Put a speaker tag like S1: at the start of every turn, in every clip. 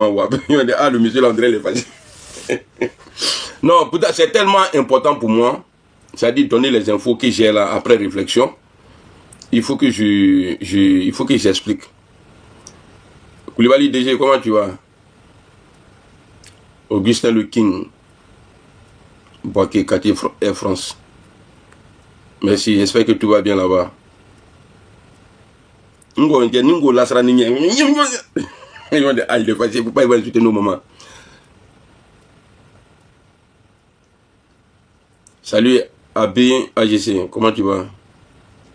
S1: Ah, le monsieur André le fâché. Non, c'est tellement important pour moi. C'est-à-dire donner les infos que j'ai là après réflexion. Il faut que il faut que j'explique. Koulibaly DG, comment tu vas? Augustin Le King. Boaké, quartier Air France. Merci, j'espère que tout va bien là-bas. Ngo lasra ni ah, il est facile, pourquoi il va insulter nos mamans? Salut AB AGC, comment tu vas?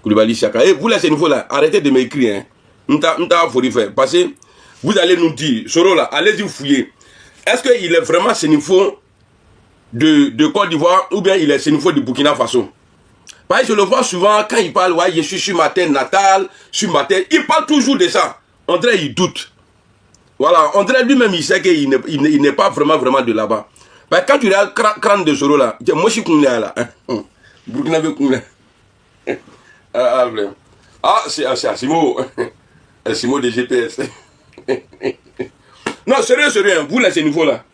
S1: Koulibaly Chaka. Et vous là, c'est nouveau là, arrêtez de m'écrire. Parce que vous allez nous dire, Soro là, allez-y fouiller. Est-ce qu'il est vraiment sénifo de Côte d'Ivoire ou bien il est sénifo de Burkina Faso? Parce que je le vois souvent quand il parle, ouais, je suis sur ma terre natale, sur ma terre, il parle toujours de ça. André, il doute. Voilà, André lui-même, il sait qu'il n'est pas vraiment de là-bas. Parce que quand tu regardes le crâne de Soro là, moi je suis Koungla là. Burkina Faso. Ah, c'est Asimo. Asimo de GPS. Non, sérieux, vous là, c'est nouveau là.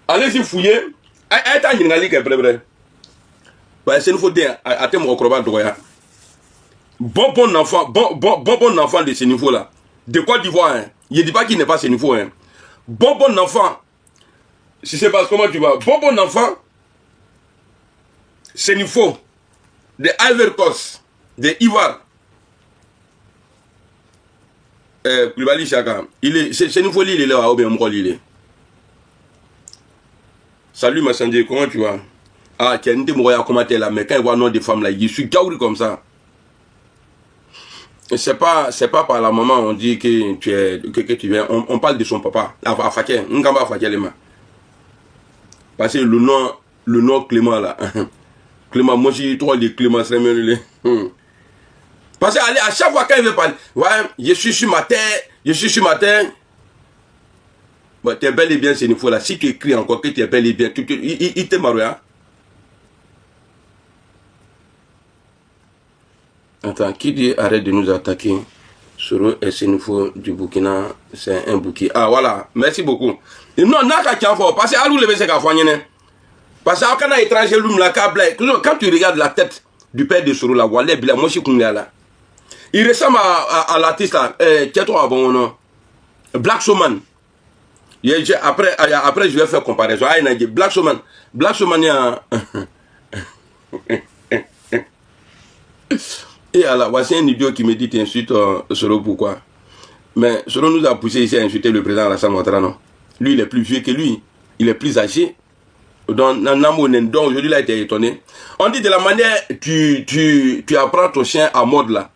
S1: Allez-y fouiller. Aïe, c'est nouveau dire, attends mon crobat droit. Bon enfant de ce niveau là. De Côte d'Ivoire, hein. Je ne dis pas qu'il n'est pas ce niveau, hein. Bon enfant. Si c'est pas comment tu vas. Bon enfant. Ce niveau. De Ivory Coast. De Ivoire. Koulibaly Chaka. Ce niveau là, il est là, ou bien moi, il est. Salut Massandier, comment tu vas? Ah, tu as une démocratie à commenter là, mais quand il voit le nom des femmes là, je suis gauri comme ça. C'est pas par la maman, on dit que tu viens, on parle de son papa, à Faké, Ngamba Faké Lema. Parce que le nom Clément là, Clément, moi j'ai trois de Clément, c'est mieux. Parce que à chaque fois quand il veut parler, ouais, je suis sur ma terre, bon, tu es bel et bien, c'est une fois là, si tu écris encore que tu es bel et bien, il te marre, hein. Attends, qui dit arrête de nous attaquer? Soro et Sénifo du Burkina, c'est un bouquet. Ah voilà, merci beaucoup. Non, n'a qu'à tiens fort, parce que à l'ou le c'est qu'à foigner. Parce que quand on a étranger l'homme là, quand tu regardes la tête du père de Soro là, voilà, moi je suis là. Il ressemble à l'artiste là, qu'est-ce bon nom? Black Showman. Après je vais faire comparaison. Black Showman, il y a et alors, voici un idiot qui me dit tu insultes Soro pourquoi? Mais Soro nous a poussé ici à insulter le président Alassane Ouattara, non? Lui, il est plus vieux que lui. Il est plus âgé. Donc aujourd'hui, il a été étonné. On dit de la manière tu apprends ton chien à mordre là,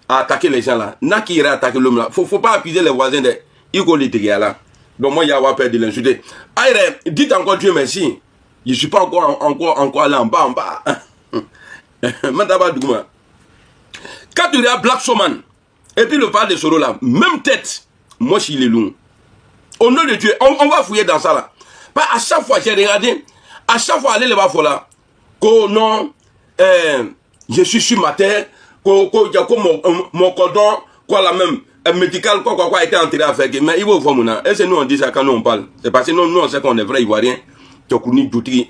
S1: à attaquer les gens là. N'a qui irait attaquer l'homme là. Faut pas accuser les voisins de Igolité là. Donc moi, il y a avoir peur de l'insulter. Aïe, dites encore Dieu merci. Je ne suis pas encore allé en bas. Madaba Douma. Quand tu regardes Black Showman, et puis le parle de Soro là, même tête, moi je suis les loups. Au nom de Dieu, on va fouiller dans ça là. Pas à chaque fois, j'ai regardé, à chaque fois, aller là-bas, là, que non, je suis sur ma terre, que mon cordon, quoi la même, médical, quoi, a été enterré à faire. Mais il va au fond, et c'est nous on dit ça quand nous on parle. C'est parce que nous on sait qu'on est vrai Ivoirien. Tchakouni, Djouti.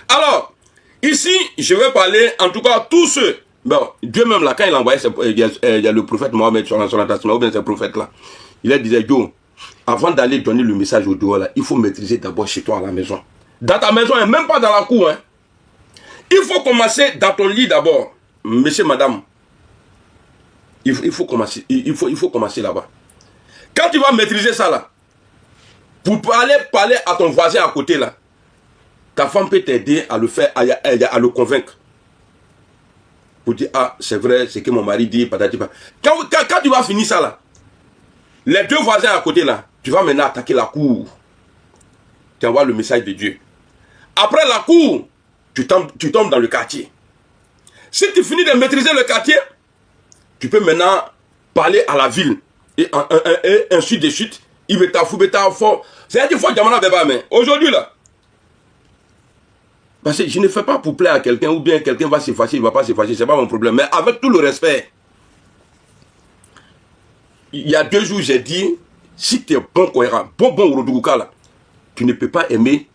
S1: Alors, ici, je vais parler, en tout cas, tous ceux. Bon, Dieu même là, quand il a envoyé, il y a le prophète Mohamed sur la tasma, ou bien ce prophète là, il a dit, Yo, avant d'aller donner le message au dehors là, il faut maîtriser d'abord chez toi à la maison. Dans ta maison, et même pas dans la cour. Hein. Il faut commencer dans ton lit d'abord. Monsieur, madame, il faut commencer là-bas. Quand tu vas maîtriser ça là, pour aller parler à ton voisin à côté là, ta femme peut t'aider à le faire, à le convaincre. Pour dire, ah, c'est vrai, c'est que mon mari dit, patati. Quand tu vas finir ça là, les deux voisins à côté là, tu vas maintenant attaquer la cour. Tu envoies le message de Dieu. Après la cour, tu tombes dans le quartier. Si tu finis de maîtriser le quartier, tu peux maintenant parler à la ville. Et ainsi de suite, il veut t'affouer, fort. C'est-à-dire qu'il faut demander à Beba, mais aujourd'hui là, parce que je ne fais pas pour plaire à quelqu'un, ou bien quelqu'un va se fâcher, il ne va pas se fâcher, ce n'est pas mon problème. Mais avec tout le respect, il y a 2 jours, j'ai dit, si tu es bon Koyara, bon Ourodougouka là, tu ne peux pas aimer.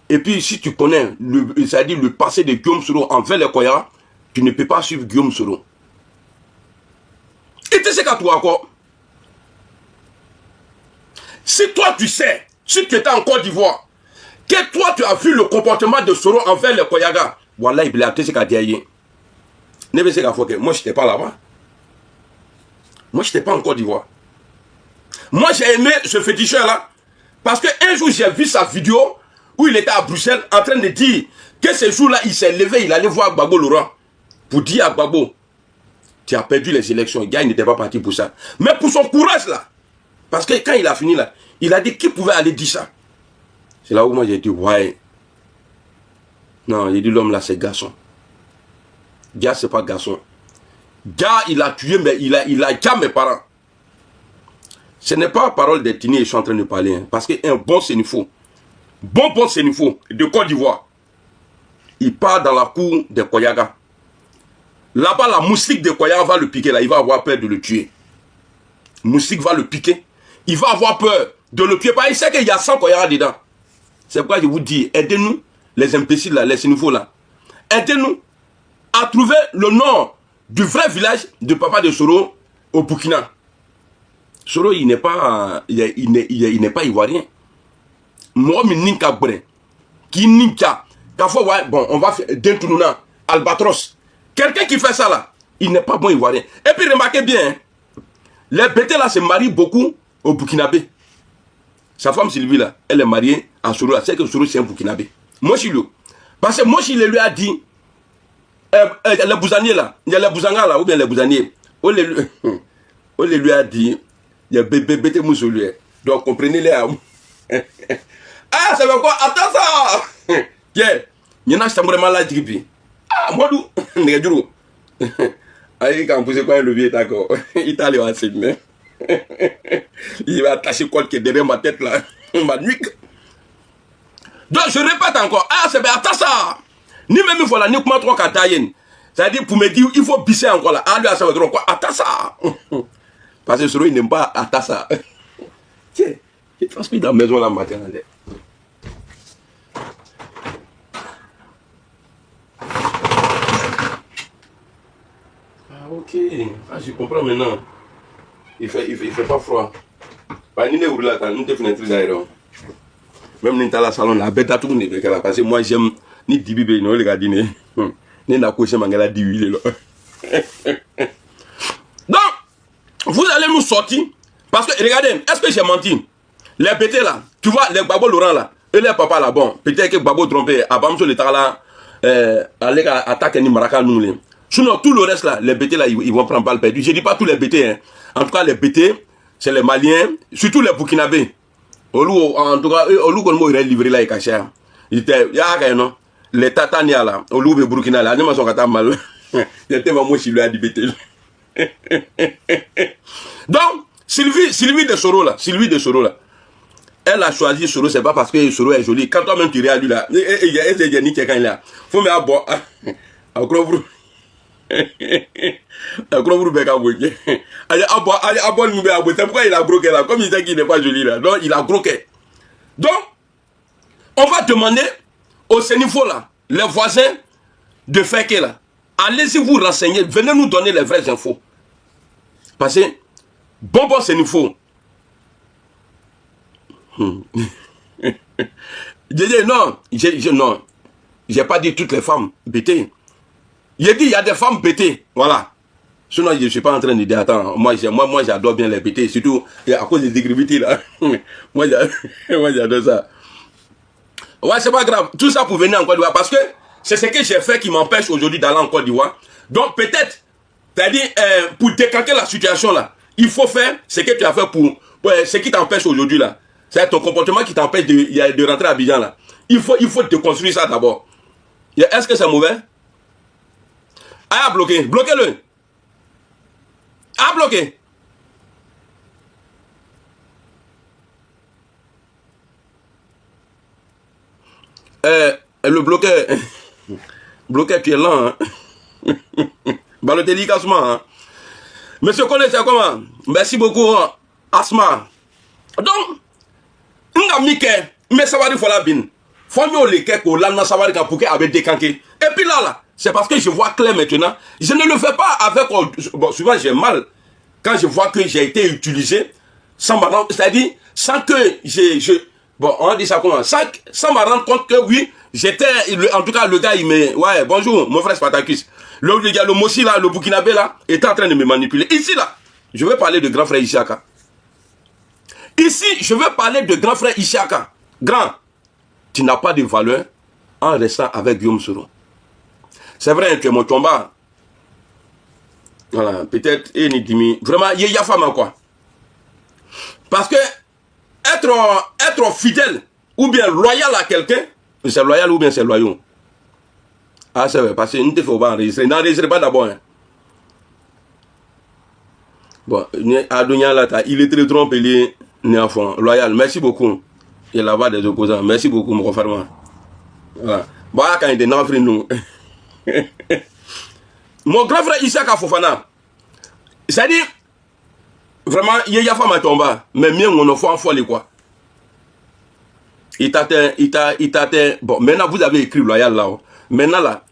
S1: Et puis, si tu connais c'est-à-dire le passé de Guillaume Soro envers les Koyara, tu ne peux pas suivre Guillaume Soro. Et tu sais qu'à toi encore, si toi tu sais, si tu étais en Côte d'Ivoire, que toi tu as vu le comportement de Soro envers les Koyaga, voilà, il a ce qu'a dit. Moi, je n'étais pas là-bas. Moi, je n'étais pas en Côte d'Ivoire. Moi, j'ai aimé ce féticheur-là. Parce qu'un jour, j'ai vu sa vidéo où il était à Bruxelles en train de dire que ce jour-là, il s'est levé, il allait voir Gbagbo Laurent pour dire à Gbagbo, tu as perdu les élections. Le gars, il n'était pas parti pour ça. Mais pour son courage, là, parce que quand il a fini, là, il a dit qui pouvait aller dire ça. C'est là où moi, j'ai dit, ouais. Non, il dit, l'homme là, c'est garçon. Gars, c'est pas garçon. Gars, il a tué, mais il a tué mes parents. Ce n'est pas parole des Tini, je suis en train de parler. Hein, parce qu'un bon sénifo, bon sénifo de Côte d'Ivoire, il part dans la cour des Koyaga. Là-bas, la moustique de Koyaga va le piquer, là, il va avoir peur de le tuer. Moustique va le piquer. Il va avoir peur de le tuer. Parce qu'il sait qu'il y a 100 Koyaga dedans. C'est pourquoi je vous dis, aidez-nous, les imbéciles là, les sénifos là. Aidez-nous à trouver le nom du vrai village de papa de Soro au Burkina. Soro, il n'est pas, il n'est pas ivoirien. Moi, je suis bre, qui ninka. Bon, on va faire Dentununa, Albatros. Quelqu'un qui fait ça là, il n'est pas bon ivoirien. Et puis remarquez bien, hein, les bêtés là se marient beaucoup au Burkinabé. Sa femme Sylvie là, elle est mariée à Soro. C'est que Soro c'est un Burkinabé. Moi je suis là. Parce que moi je lui a dit, les bousaniers là, il y a les bousanga là, ou bien les bousaniers. On lui a dit, il y a bébé moussolu. Donc comprenez-les. Ah, ça veut quoi? Attends ça! Tiens, il y en a qui sont vraiment là, ah, moi, d'où? Quand vous savez quoi, le vieux, d'accord. Il t'a allé enseigner. Il va attacher quoi qui est derrière ma tête là. Ma nuque. Donc, je répète encore. Ah, c'est bien, attends ça! Ni même il faut la nuque, moi, 3 katayen. C'est-à-dire, pour me dire, il faut bisser encore là. Ah, lui, ça veut dire quoi? Attends ça! Parce que ce il n'aime pas attends ça. Tiens, il transpire dans la maison là, matin. Ok, ah, je comprends maintenant. Il fait pas froid. Pas ni ne ouvre la ni te fenêtre d'ailleurs. Même ni dans la salon la bête à tout ne fait parce que moi j'aime ni dibi no le gadine. Ni na ko mangala di huile là. Donc, vous allez nous sortir parce que regardez, est-ce que j'ai menti? Les bêtés là, tu vois les Gbagbo Laurent là, et les papas là bon, peut-être que Gbagbo trompé, Abamso le là aller attaquer ni Maraka nous. Sinon, tout le reste là, les BT là, ils vont prendre balle perdue. Je ne dis pas tous les BT, hein. En tout cas, les BT, c'est les Maliens, surtout les Burkinabés. En tout cas, au lieu qu'on ait livré là, il était, il y a non, les Tatania là, au lieu de Burkina là, ils sont mal. Il était vraiment chez lui à BT. Donc, Sylvie de Soro là, elle a choisi Soro, c'est pas parce que Soro est joli. Quand toi-même tu réagis là, il y a ni quelqu'un là. Faut me avoir. Pourquoi il a broqué là? Comme il dit qu'il n'est pas joli là. Donc il a broqué. Donc, on va demander au Sénifo là, les voisins de Feke là. Allez-y vous renseigner, venez nous donner les vraies infos. Parce que, bon Sénifo. Non, j'ai pas dit toutes les femmes bêtées. J'ai dit, il y a des femmes bêtées, voilà. Sinon, je ne suis pas en train de dire, attends, moi j'adore bien les bêtées, surtout à cause des dégrivités là. moi, j'adore ça. Ouais, c'est pas grave. Tout ça pour venir en Côte d'Ivoire, parce que c'est ce que j'ai fait qui m'empêche aujourd'hui d'aller en Côte d'Ivoire. Donc, peut-être, c'est-à-dire, pour décanter la situation là, il faut faire ce que tu as fait pour ce qui t'empêche aujourd'hui là. C'est ton comportement qui t'empêche de rentrer à Abidjan là. Il faut déconstruire ça d'abord. Est-ce que c'est mauvais? Ah, bloqué. Bloquez-le. Ah, bloqué. Le bloqueur. Bloqueur, tu es lent. Hein? Balotelli, casse-moi. Hein? Monsieur Kone, c'est comment? Merci beaucoup, Asma. Donc, nga mike, mais ça va dire voilà bin. Faut mieux les quelques lana ça va dire pour avec décanqué. Et puis là, c'est parce que je vois clair maintenant. Je ne le fais pas avec, bon, souvent j'ai mal quand je vois que j'ai été utilisé sans me rendre, c'est-à-dire sans que bon, on dit ça comment? Sans me rendre compte que oui, j'étais, en tout cas le gars il me, ouais, bonjour, mon frère Spartacus. Le Mossi là, le Burkinabé là, était en train de me manipuler. Ici là, je vais parler de grand frère Ishaka. Ici, je vais parler de grand frère Ishaka. Grand, tu n'as pas de valeur en restant avec Guillaume Soro. C'est vrai, tu es mon tomba. Voilà, peut-être, vraiment, il y a femme quoi. Parce que être fidèle ou bien loyal à quelqu'un, c'est loyal ou bien c'est loyal. Ah, c'est vrai, parce que nous ne faut pas enregistrer. N'enregistrez pas d'abord. Hein. Bon, Adonia là, il est très trompé, il est enfant. Loyal, merci beaucoup. Il y a là-bas des opposants. Merci beaucoup, mon frère. Voilà. Bon, quand il est dans nous. Mon grand frère Isaka Fofana, c'est-à-dire, vraiment, il y a femme à tomber, mais mieux on en fait en folie quoi. Il t'a, bon, maintenant vous avez écrit loyal là. Maintenant là,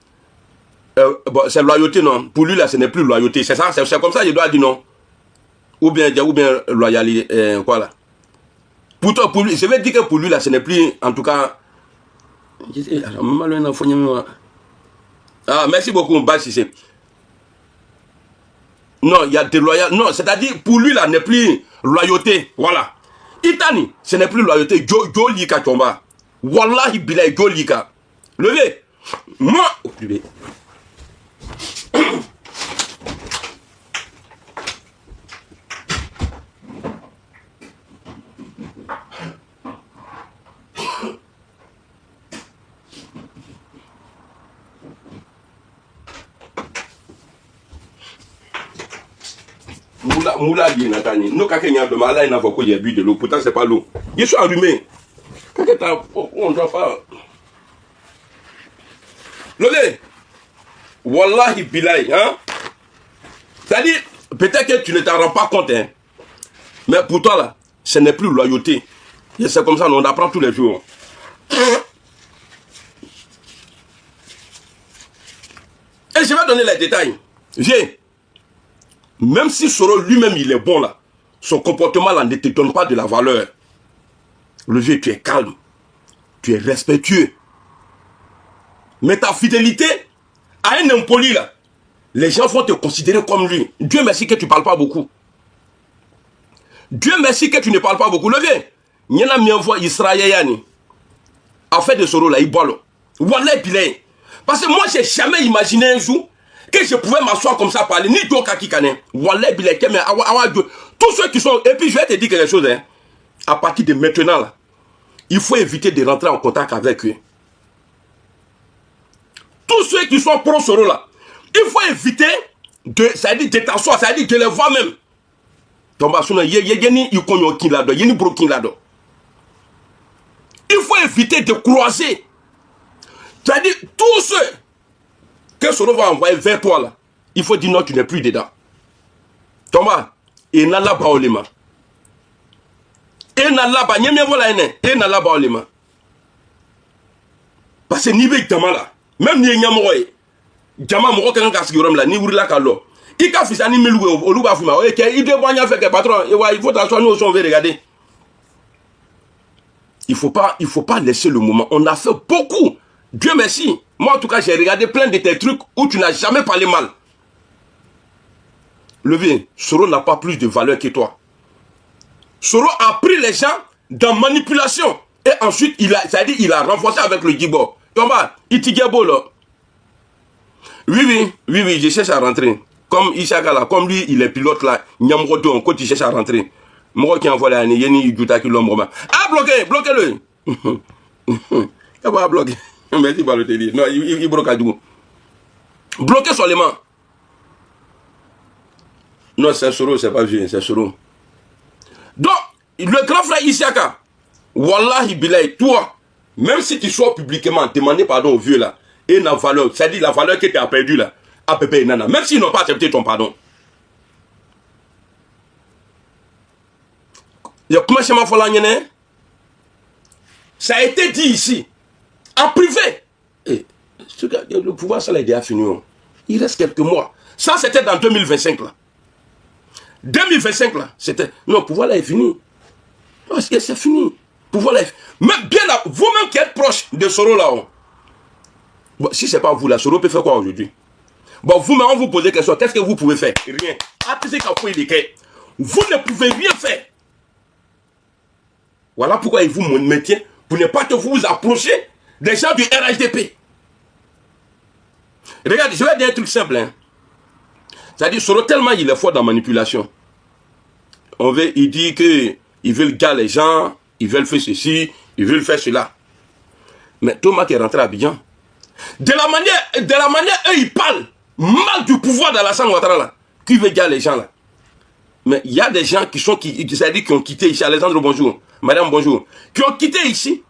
S1: bon, c'est loyauté non. Pour lui là, ce n'est plus loyauté. C'est ça, c'est comme ça, je dois dire non. Ou bien loyalité, quoi là. Pour lui, je vais dire que pour lui là, ce n'est plus, en tout cas. Ah, merci beaucoup, Bassissé. Non, il y a des loyautés. Non, c'est-à-dire, pour lui, là, n'est plus loyauté. Voilà. Itani, ce n'est plus loyauté. Jolika tomba. Wallahi bilay Jolika. Levez. Moi. Oh, levez. Moula dit Natani, nous quand il y a de mal, il n'a pas bu de l'eau, pourtant c'est pas l'eau. Ils sont allumés. On ne doit pas. Levez. Wallahi bilay, hein. C'est-à-dire, peut-être que tu ne t'en rends pas compte, hein. Mais pour toi là, ce n'est plus loyauté. Et c'est comme ça, on apprend tous les jours. Et je vais donner les détails. Viens. Même si Soro lui-même il est bon là, son comportement là ne te donne pas de la valeur. Le vieux, tu es calme, tu es respectueux. Mais ta fidélité à un impoli là, les gens vont te considérer comme lui. Dieu merci que tu ne parles pas beaucoup. Dieu merci que tu ne parles pas beaucoup. Le vieux, il y en a mis une fois Israël a fait de Soro là, il boit l'eau. Wallah bilay. Parce que moi j'ai jamais imaginé un jour que je pouvais m'asseoir comme ça parler, ni Doka Kikane, Wallah Bilek, mais tous ceux qui sont, et puis je vais te dire quelque chose, hein, à partir de maintenant, là, il faut éviter de rentrer en contact avec eux. Tous ceux qui sont pro-Soro là, il faut éviter c'est-à-dire de t'asseoir, c'est-à-dire de les voir même. Il faut éviter de croiser. C'est-à-dire tous ceux que Soro va envoyer vers toi là, il faut dire non, tu n'es plus dedans. Thomas, et n'a la baolema. Et n'a la ba, n'y a voilà et n'a la baolema. Parce que ni bec dama là, même ni n'y a moye, dama moko quelqu'un qui a siguré là, ni ouvrir la calo. Il a fait ça ni meloué au louba fuma. Ok, il doit bien faire que patron, il faut t'asseoir nous on veut regarder. Il faut pas laisser le moment. On a fait beaucoup. Dieu merci. Moi, en tout cas, j'ai regardé plein de tes trucs où tu n'as jamais parlé mal. Levier, Soro n'a pas plus de valeur que toi. Soro a pris les gens dans manipulation. Et ensuite, il a renforcé avec le Djibo. Tomba, il t'y là. Oui, je cherche à rentrer. Comme Ishaka là, comme lui, il est pilote là. Nyamroto, quand il cherche à rentrer. Moi qui envoie la Yeni Yuta qui l'ombre. Ah, bloquez-le. Il va bloquer. Merci pour le délire. Non, il bloque à tout. Bloquez seulement. Non, c'est Soro, c'est pas vieux, c'est Soro. Donc, le grand frère Ishaka, Wallahi Bilay, toi, même si tu sois publiquement demandé pardon au vieux là, et la valeur, c'est-à-dire la valeur que tu as perdue là, à Pépé et Nana, même s'ils n'ont pas accepté ton pardon. Ça a été dit ici, en privé. Et le pouvoir, ça l'a déjà fini. Il reste quelques mois. Ça, c'était dans 2025 là. 2025 là, c'était... Non, le pouvoir là est fini. Parce que c'est fini. Pouvoir là est... Même bien là, vous-même qui êtes proche de Soro là. Bon, si c'est pas vous là, Soro peut faire quoi aujourd'hui? Bon, vous-même, on vous pose des questions. Qu'est-ce que vous pouvez faire? Rien. Vous ne pouvez rien faire. Voilà pourquoi il vous mettez pour ne pas que vous vous approchiez des gens du RHDP. Regardez, je vais dire un truc simple. Hein. C'est-à-dire, Soro, tellement il est fort dans la manipulation. Il dit qu'ils veulent garder les gens, ils veulent faire ceci, ils veulent faire cela. Mais Thomas qui est rentré à Abidjan, de la manière eux, ils parlent mal du pouvoir d'Alassane Ouattara là, qui veut garder les gens là. Mais il y a des gens qui ont quitté ici. Alexandre, bonjour. Madame, bonjour. Qui ont quitté ici.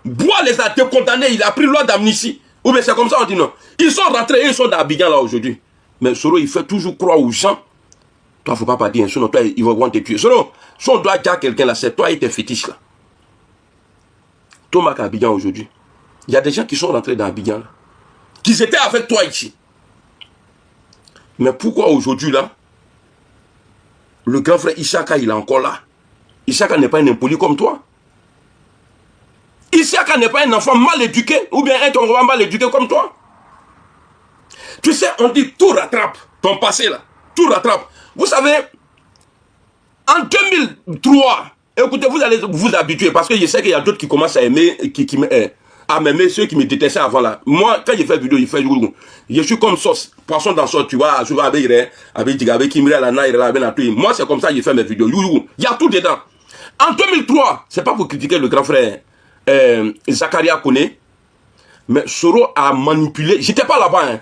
S1: Bois les a décondamnés. Il a pris loi d'amnistie. Ou bien c'est comme ça, on dit non. Ils sont rentrés et ils sont dans Abidjan là aujourd'hui. Mais Soro, il fait toujours croire aux gens. Toi, il ne faut pas dire. Sinon, toi, ils vont te tuer. Soro, si on doit dire à quelqu'un là, c'est toi et tes fétiches là. Thomas à Abidjan aujourd'hui. Il y a des gens qui sont rentrés dans Abidjan là. Qui étaient avec toi ici. Mais pourquoi aujourd'hui là, le grand frère Ishaka, il est encore là. Ishaka n'est pas un impoli comme toi. Ishaka n'est pas un enfant mal éduqué, ou bien un Tongolais mal éduqué comme toi. Tu sais, on dit tout rattrape, ton passé là, tout rattrape. Vous savez, en 2003, écoutez, vous allez vous habituer, parce que je sais qu'il y a d'autres qui commencent à aimer, à m'aimer ceux qui me détestaient avant là. Moi, quand j'ai fait vidéo, je suis comme sauce, poisson dans sauce, tu vois, je vais avec moi, c'est comme ça que j'ai fait mes vidéos. Il y a tout dedans. En 2003, c'est pas pour critiquer le grand frère Zakaria Kone, mais Soro a manipulé. J'étais pas là-bas. Hein.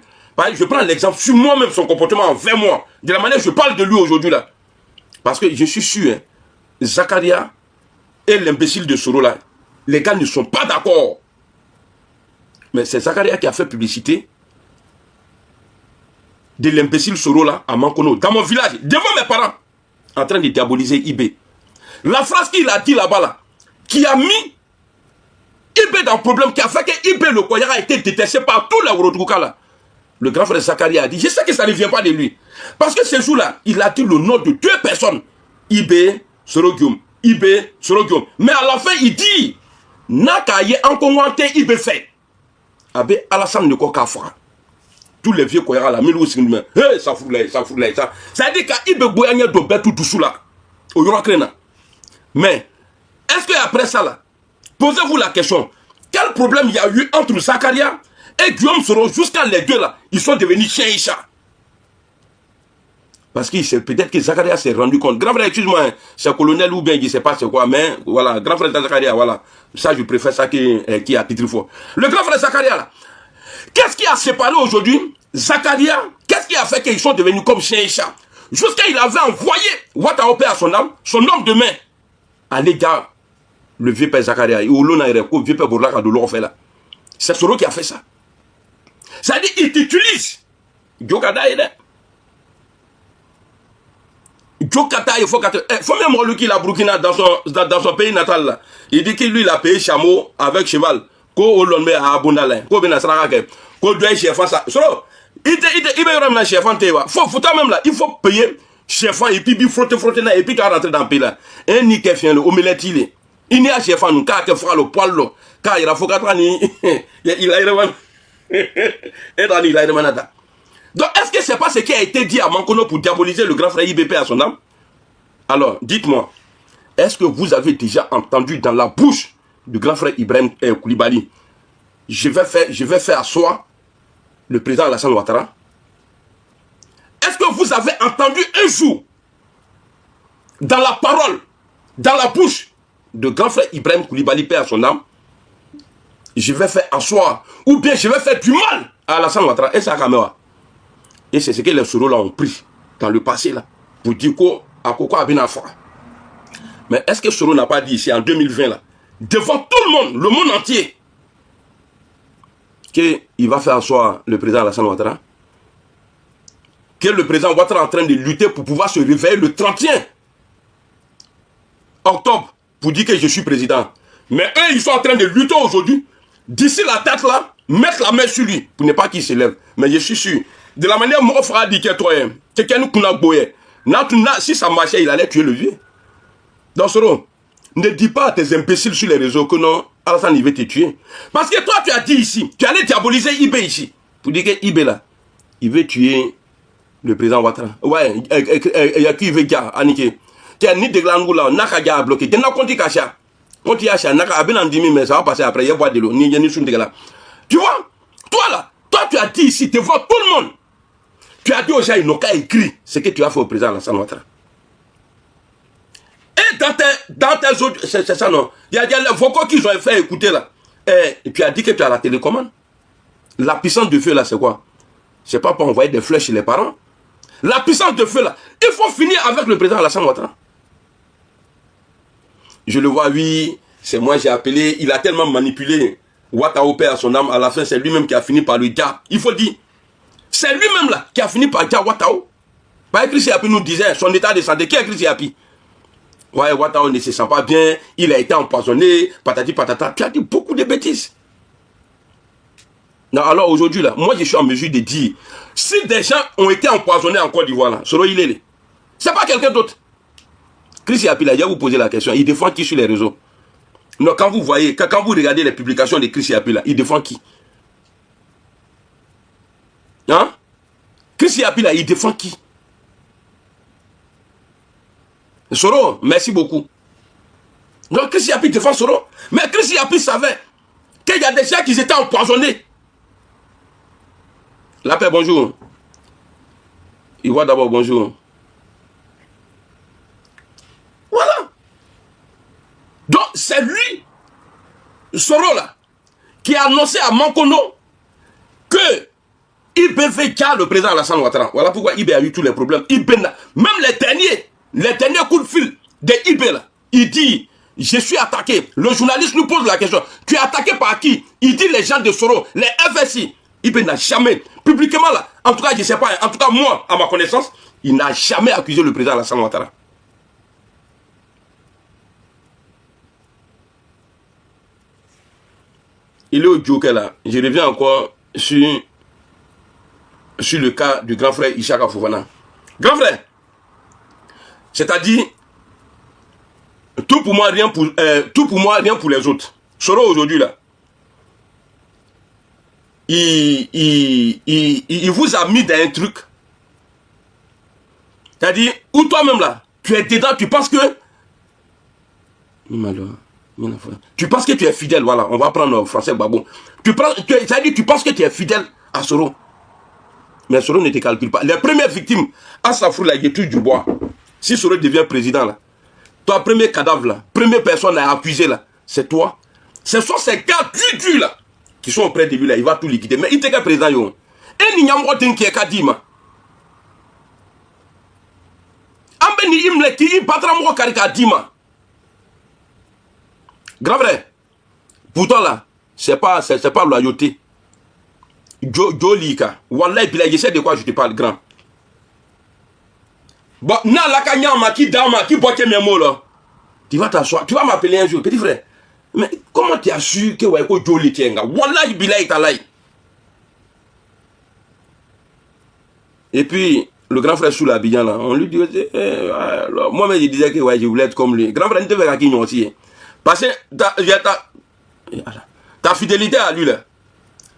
S1: Je prends l'exemple sur moi-même, son comportement envers moi. De la manière que je parle de lui aujourd'hui là. Parce que je suis sûr, hein, Zakaria et l'imbécile de Soro là, les gars ne sont pas d'accord. Mais c'est Zakaria qui a fait publicité de l'imbécile Soro là à Mankono, dans mon village, devant mes parents, en train de diaboliser IB. La phrase qu'il a dit là-bas là, qui a mis IB dans le problème, qui a fait que IB le Koyara a été détesté par tous les Ourodouka là. Le grand frère Zakaria a dit, je sais que ça ne vient pas de lui. Parce que ce jour-là, il a dit le nom de 2 personnes. IB, Soro Guillaume. IB, Soro Guillaume. Mais à la fin, il dit, Nakaye Ankongwante IB fait. Abe Alassane Neko Kafra. Tous les vieux Koyara là, ça fout là, ça fout là, ça. Ça veut dire qu'IB Boyanya do betu doucou là. Au Yorakrena. Mais, est-ce qu'après ça là, posez-vous la question, quel problème il y a eu entre Zakaria et Guillaume Soro jusqu'à les deux là, ils sont devenus chien et chat. Parce que peut-être que Zakaria s'est rendu compte. Grand frère, excuse-moi, hein, c'est colonel ou bien je ne sais pas c'est quoi, mais voilà, grand frère Zakaria, voilà. Ça, je préfère ça qui a titre fort. Le grand frère Zakaria là, qu'est-ce qui a séparé aujourd'hui Zakaria? Qu'est-ce qui a fait qu'ils sont devenus comme chien et chat? Jusqu'à il avait envoyé Wataopé à son homme de main. Allez, gars, le vieux père Zakaria, le vieux père Bourlaka de l'Orfait là. C'est Soro qui a fait ça. Ça dit, il t'utilise. Djokada est là. Djokata, il faut même lui qui l'a Burkina dans son pays natal là. Il dit que lui, il a payé chameau avec cheval. Ko olonbe à Abundalin. Ko bena saraka. Ko doit chef ça. Soro, il va ramener chef en tewa. Faut même là, il faut payer chef et puis frotter là et puis tu vas rentrer dans le pays là. Un ni qui fait le omelette il n'y a chef en nous car que fera le poil là. Car il a faut qu'attendre il a vraiment donc, est-ce que c'est pas ce qui a été dit à Mankono pour diaboliser le grand frère IBP à son âme? Alors, dites-moi, est-ce que vous avez déjà entendu dans la bouche du grand frère Ibrahim Koulibaly, je vais faire asseoir le président Alassane Ouattara? Est-ce que vous avez entendu un jour, dans la parole, dans la bouche de grand frère Ibrahim Koulibaly, paix à son âme, je vais faire asseoir, ou bien je vais faire du mal à Alassane Ouattara et sa caméra? Et c'est ce que les Soro là ont pris dans le passé là, pour dire qu'à quoi Abinafa. Mais est-ce que Soro n'a pas dit ici en 2020 là, devant tout le monde entier, qu'il va faire asseoir le président Alassane Ouattara? Que le président Ouattara est en train de lutter pour pouvoir se réveiller le 31 octobre pour dire que je suis président. Mais eux, ils sont en train de lutter aujourd'hui. D'ici la date là, mettre la main sur lui pour ne pas qu'il s'élève. Mais je suis sûr. De la manière mon frère dit que toi, quelqu'un nous connaît boyer. Si ça marchait, il allait tuer le vieux. Donc, Soro, ne dis pas à tes imbéciles sur les réseaux que non, Alassane, il veut te tuer. Parce que toi, tu as dit ici, tu allais diaboliser Ibé ici. Pour dire que Ibé là, il veut tuer le président Ouattara. Ouais, il y a qui veut dire, Anniké. Tu as ni de glangou là, Naka a bloqué. Tu n'as pas compté Kacha. Quand tu as Naka a bien endimi, mais ça va passer après, il y a boire de l'eau. Tu vois, toi là, toi tu as dit ici, tu vois tout le monde. Tu as dit aux gens, ils n'ont qu'à écrire ce que tu as fait au président Alassane Ouattara. Et dans tes autres, c'est ça non. Il y a les vocaux qu'ils ont fait écouter là. Et tu as dit que tu as la télécommande. La puissance de feu là, c'est quoi? C'est pas pour envoyer des flèches chez les parents. La puissance de feu là, il faut finir avec le président Alassane Ouattara. Je le vois, oui, c'est moi j'ai appelé, il a tellement manipulé Ouattara à son âme, à la fin c'est lui-même qui a fini par lui dire, il faut dire, c'est lui-même là qui a fini par dire Ouattara. Pas écrit Yapi nous disait son état de santé, qui a écrit Yapi? Ouais, Ouattara ne se sent pas bien, il a été empoisonné, patati patata, tu as dit beaucoup de bêtises. Non, alors aujourd'hui là, moi je suis en mesure de dire, si des gens ont été empoisonnés en Côte d'Ivoire là, Soro il est. C'est pas quelqu'un d'autre. Chris Yapi là, je vais vous poser la question, il défend qui sur les réseaux? Non, quand vous voyez, quand vous regardez les publications de Chris Yapi là, il défend qui? Hein? Chris Yapi là, il défend qui? Soro, merci beaucoup. Donc Chris Yapi défend Soro. Mais Chris Yapi savait qu'il y a des gens qui étaient empoisonnés. La paix, bonjour. Il voit d'abord bonjour. Voilà. Donc c'est lui, Soro là, qui a annoncé à Mankono que IBV a le président Alassane Ouattara. Voilà pourquoi IB a eu tous les problèmes. IB, même les derniers coups de fil de IB là, il dit, je suis attaqué. Le journaliste nous pose la question, tu es attaqué par qui? Il dit les gens de Soro, les FSI. IB n'a jamais, publiquement là, en tout cas je ne sais pas, en tout cas moi, à ma connaissance, il n'a jamais accusé le président Alassane Ouattara. Il est au Joker là. Je reviens encore sur le cas du grand frère Ishaka Fofana. Grand frère, c'est-à-dire, tout pour moi, rien pour les autres. Soro aujourd'hui là, il vous a mis dans un truc. C'est-à-dire, ou toi-même là, tu es dedans, tu penses que... Tu penses que tu es fidèle, voilà, on va prendre le français babou. C'est-à-dire, tu penses que tu es fidèle à Soro. Mais Soro ne te calcule pas. Les premières victimes, à Safrou, là, il touche du bois. Si Soro devient président, là, toi, premier cadavre, là, première personne à accuser, là, c'est toi. Ce sont ces gars du là, qui sont auprès de lui, là, il va tout liquider. Mais il était qu'un président, yo. Et il n'y a pas de kadima. Ambe ni imle ki i patra mo karika dima. Grand frère, pourtant là, c'est pas loyauté. Jolika. Wallah, puis là, je sais de quoi je te parle, grand. Bon, na la kanyama qui dama, qui boite mes mots là. Tu vas t'asseoir, tu vas m'appeler un jour, petit frère. Mais comment tu as su que Waiko Joli tienga? Wallah, bilay talay. Et puis, le grand frère sous l'Abidjan là, on lui dit, moi-même je disais que ouais, je voulais être comme lui. Grand frère, ne te fais qu'à qui nous aussi. Parce que ta fidélité à lui là,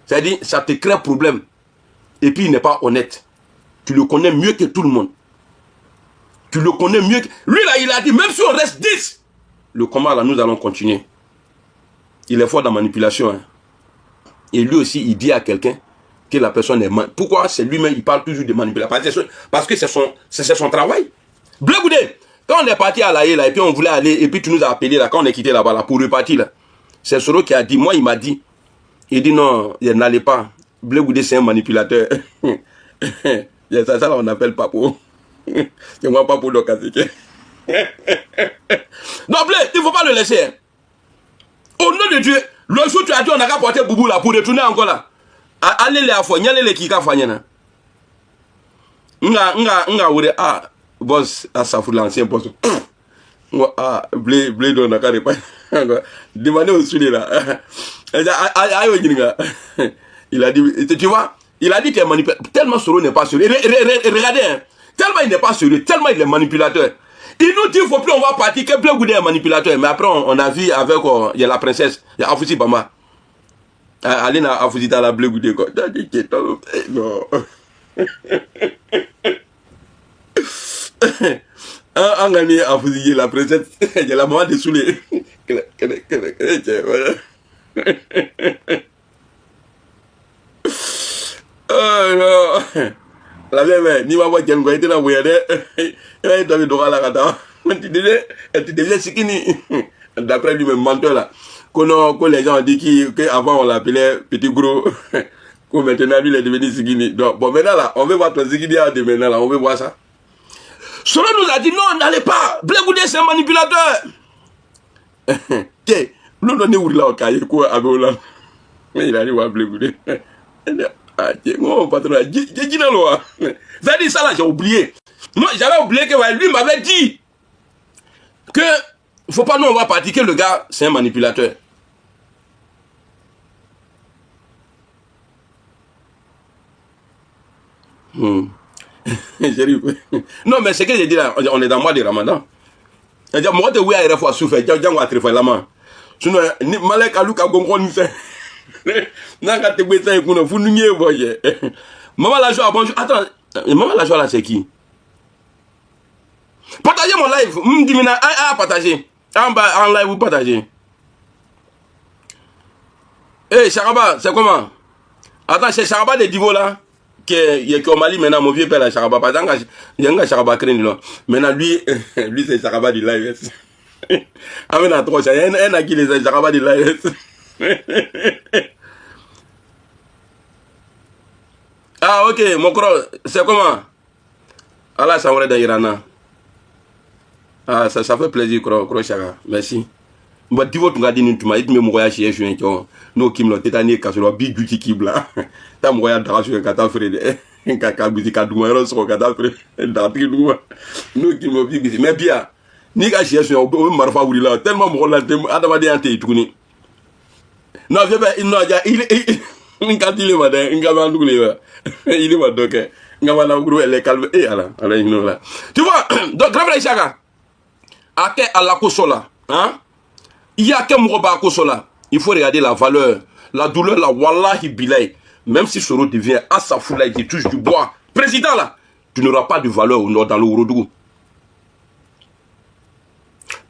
S1: c'est-à-dire, ça te crée problème. Et puis, il n'est pas honnête. Tu le connais mieux que tout le monde. Tu le connais mieux que... Lui là, il a dit, même si on reste 10, le combat là, nous allons continuer. Il est fort dans la manipulation. Hein. Et lui aussi, il dit à quelqu'un que la personne est... Pourquoi c'est lui-même, il parle toujours de manipulation? Parce que c'est son travail. Bleu Goudé, quand on est parti à La Haye, là, et puis on voulait aller, et puis tu nous as appelé là, quand on est quitté là-bas, là, pour repartir là. C'est Soro qui a dit, moi il m'a dit, il dit non, il n'allait pas. Bleu Goudé, c'est un manipulateur. Ça là, on appelle Papo. C'est moi Papo donc. Non, Bleu, il ne faut pas le laisser. Hein. Au nom de Dieu, le jour où tu as dit on n'a qu'à porter Boubou là pour retourner encore là. Allez les affaires, allez les kika fanyana. Nga boss à Safou l'ancien boss. Ah, blé, on n'a qu'à pas. Demandez au Sud là. Il a dit, tu vois, il a dit qu'il est manipulateur. Tellement Soro n'est pas sérieux. Regardez, hein, tellement il n'est pas sérieux, tellement il est manipulateur. Il nous dit qu'il ne faut plus, on va partir, que Blé Goudé est manipulateur. Mais après, on a vu avec, il y a la princesse, il y a Afousi Bama. Allez, Afousi dans la Blé Goudé, quoi. Non. Un gagné Afousi, la princesse, il y a la maman de Soulé. Oh non. La vieille, ni ma voix qui a été là, vous avez dit, tu deviens sikini. D'après lui-même, menteur là. Que les gens ont dit qu'avant on l'appelait petit gros. Que maintenant lui il est devenu sikini. Donc, bon, maintenant là, on veut voir ton sikini de maintenant là, on veut voir ça. Solo nous a dit non, n'allez pas. Blé Goudé, c'est un manipulateur. Tiens, nous on est où là au cahier, quoi, avec Hollande. Il a dit, ouais, Blé Goudé. Ah, tiens, mon patron, j'ai dit non, loi. Ça dit ça là, j'ai oublié. Moi, j'avais oublié que lui m'avait dit que faut pas nous on va partir que le gars c'est un manipulateur. Non mais c'est que j'ai dit là, on est dans le mois de Ramadan. Moi de oui à fois souffert, j'ai un très fort la main. Sinon Malek Alouka Gongo ni fait. Nanga te beta et qu'on a foutu nier voyez. Maman la joie bonjour. Attends, maman la joie là c'est qui? Partagez mon live. Dis-moi partager. En live vous partagez. Eh Charaba, c'est comment? Attends, c'est Charaba de Divo là qui est au Mali maintenant mon vieux père là Charaba. Pas d'engagé. Il y a un Charaba crène là. Maintenant lui c'est Charaba du live. Ah mais non trop ça. Il y a un qui les Charaba du live. Ah ok, mon croc, c'est comment? Allah ça aurait d'Irana. Ah ça fait plaisir croc chaka. Merci. Bon tu vois tu m'as dit tu m'as dit me moya chez je suis no kim lo tetani kasolo bi duty kibla. Ta moya dara sur kata frère. Kaka bizi ka dumero so kata frère. Dati duma. No kim lo bi mais bien. Ni ga chez je o marfa wuri la tellement mo la tem adama de ante tukuni. Non, il est madin, il est madin, tu vois, donc, grave les chagas, à la Kosola, hein, il y a que Mouroba Kosola, il faut regarder la valeur, la douleur, la wallahi bilay, même si Soro devient à sa foule, il touche du bois, président là, tu n'auras pas de valeur dans le Ourodougou.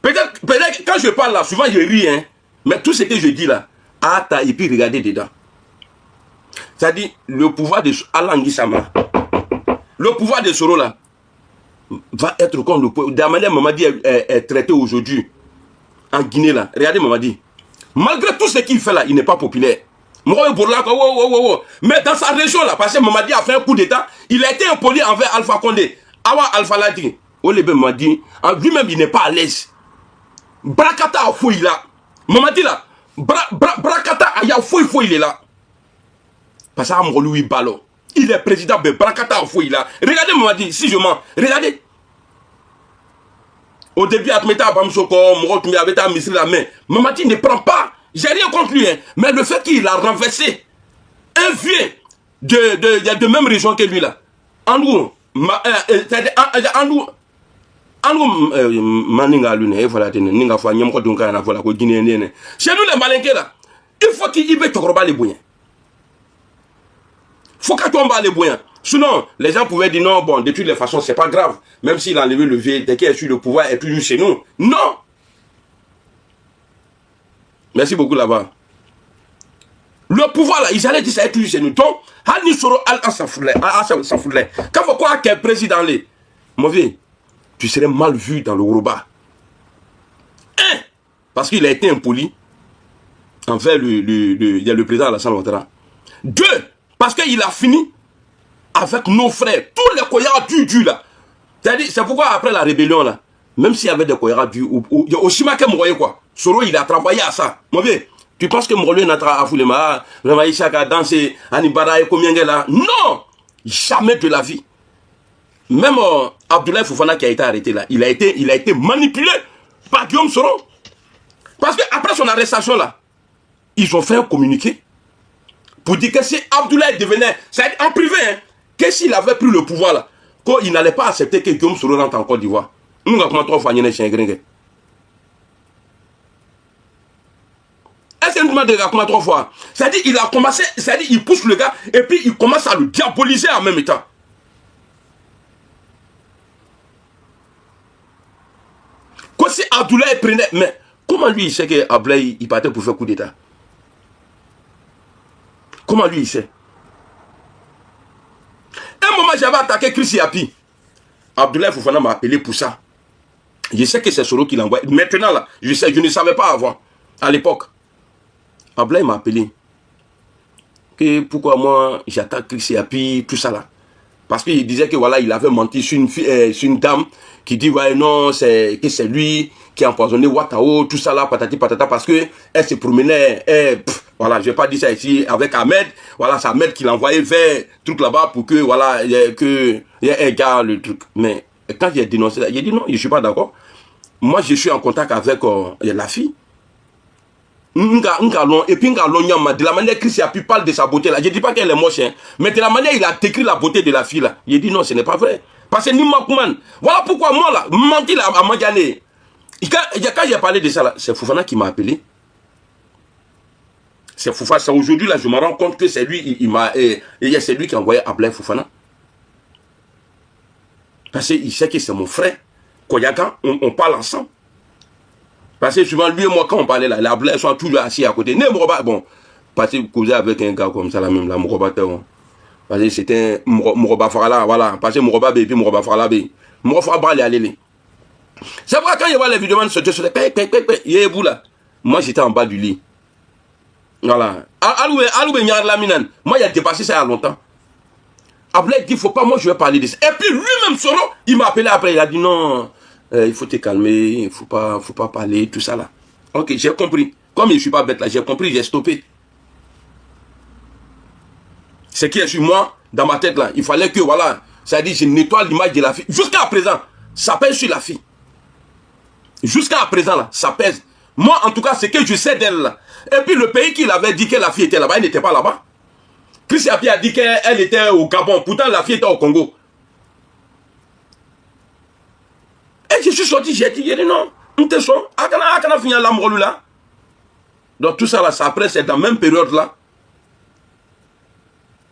S1: Peut-être, quand je parle là, souvent je ris, hein, mais tout ce que je dis là, Ata et puis regardez dedans. C'est-à-dire le pouvoir de Alangui Sama, le pouvoir de Soro là va être comme le pouvoir. De la manière Mamadi est traité aujourd'hui en Guinée là. Regardez Mamadi. Malgré tout ce qu'il fait là, il n'est pas populaire. Mais dans sa région là, parce que Mamadi a fait un coup d'état, il a été impoli envers Alpha Condé. Awa Alpha l'a dit. Olebe Mamadi, lui-même il n'est pas à l'aise. Brakata a fouillé là. Mamadi là. Brakata aya fouille il est là. Parce que lui ballon. Il est président de Brakata fouille là. Regardez Mamadi, si je mens, regardez. Au début, Atmeta Bamsoko, Morotumbi avait à Misri la main. Mamadi ne prend pas. J'ai rien contre lui, hein. Mais le fait qu'il a renversé un vieux de même région que lui là. Andou, Andou. Maninga lune, voilà, ninga fa nyamko dunka na voilà ko guinéen. Chez nous les malinqués là, il faut qu'il y ait Tokoroba les bouillons. Faut qu'à tomber les bouillons. Sinon, les gens pouvaient dire non, bon, de toutes les façons, c'est pas grave. Même s'il a enlevé le vieux, dès qu'il est sur le pouvoir, est toujours chez nous. Non! Merci beaucoup là-bas. Le pouvoir là, ils allaient dire ça est toujours chez nous. Donc, Hani Soro al-Asafoulé. Quand vous croyez qu'il est président, mauvais. Tu serais mal vu dans le Yoruba. Un, parce qu'il a été impoli envers le président Alassane Ouattara. Deux, parce qu'il a fini avec nos frères. Tous les Koyara du là. C'est pourquoi après la rébellion là, même s'il y avait des Koyara du, il y a aussi marqué Mouroye quoi. Soro il a travaillé à ça. Mauvais. Tu penses que Mouroye n'a pas à ma vraiment Chaka danser, Anibara et combien là? Non! Jamais de la vie. Même Abdoulaye Fofana qui a été arrêté là, il a été manipulé par Guillaume Soro. Parce qu'après son arrestation là, ils ont fait un communiqué pour dire que si Abdoulaye devenait, c'est en privé, hein, que s'il avait pris le pouvoir là, qu'il n'allait pas accepter que Guillaume Soro rentre en Côte d'Ivoire. Nous avons trois fois Est-ce qu'il nous demande comment 3 fois? C'est-à-dire il a commencé, c'est-à-dire il pousse le gars et puis il commence à le diaboliser en même temps. Comme si Abdoulaye prenait, mais comment lui il sait que Abdoulaye il partait pour faire coup d'état? Comment lui il sait? Un moment j'avais attaqué Chris Yapi. Abdoulaye Fofana m'a appelé pour ça. Je sais que c'est Soro qui l'envoie. Maintenant là, je sais, je ne savais pas avant, à l'époque. Abdoulaye m'a appelé. Que pourquoi moi j'attaque Chris Yapi, tout ça là. Parce qu'il disait que voilà, il avait menti sur une dame qui dit ouais non, c'est lui qui a empoisonné Ouattao, tout ça là, patati patata, parce que elle se promenait, voilà, je vais pas dire ça ici, avec Ahmed, voilà, c'est Ahmed qui l'a envoyé vers truc là-bas pour que voilà, que gars le truc. Mais quand j'ai dénoncé ça, j'ai dit non, je suis pas d'accord. Moi je suis en contact avec la fille. Et puis de la manière Chris Yapi parle de sa beauté là, je dis pas qu'elle est moche, hein, mais de la manière il a décrit la beauté de la fille là, il dit non, ce n'est pas vrai. Parce que Nima Kouman, voilà pourquoi moi là, menti là à Mandiane. Quand j'ai parlé de ça là, c'est Fofana qui m'a appelé. C'est Fofana, c'est aujourd'hui là, je me rends compte que c'est lui, c'est lui qui a envoyé Abdoulaye Fofana. Parce qu'il sait que c'est mon frère. Koyaka, on parle ensemble. Parce que souvent, lui et moi, quand on parlait là, les Abdoulaye sont toujours assis à côté. Bon, parce que causer avec un gars comme ça, là même, là, Mouroba, parce que c'était Mouroba Farala, voilà. Parce que Mouroba Bé, puis Mouroba Farala Bé. Mouroba Farala, allez. C'est vrai, quand il voit les vidéos, il est vous là. Moi, j'étais en bas du lit. Voilà. Moi, il a dépassé ça il y a longtemps. Abdoulaye dit, faut pas, moi, je vais parler de ça. Et puis, lui-même, Soro, il m'a appelé après, il a dit non. Il faut te calmer, il faut pas parler, tout ça là. Ok, j'ai compris. Comme je ne suis pas bête là, j'ai compris, j'ai stoppé. Ce qui est sur moi, dans ma tête là, il fallait que, voilà, ça dit, je nettoie l'image de la fille. Jusqu'à présent, ça pèse sur la fille. Jusqu'à présent là, ça pèse. Moi, en tout cas, c'est que je sais d'elle là. Et puis le pays qu'il avait dit que la fille était là-bas, elle n'était pas là-bas. Chris Yapi a dit qu'elle était au Gabon, pourtant la fille était au Congo. Et je suis sorti, j'ai dit non, on te son, akana finir l'amour là. Donc tout ça là, après c'est dans la même période là.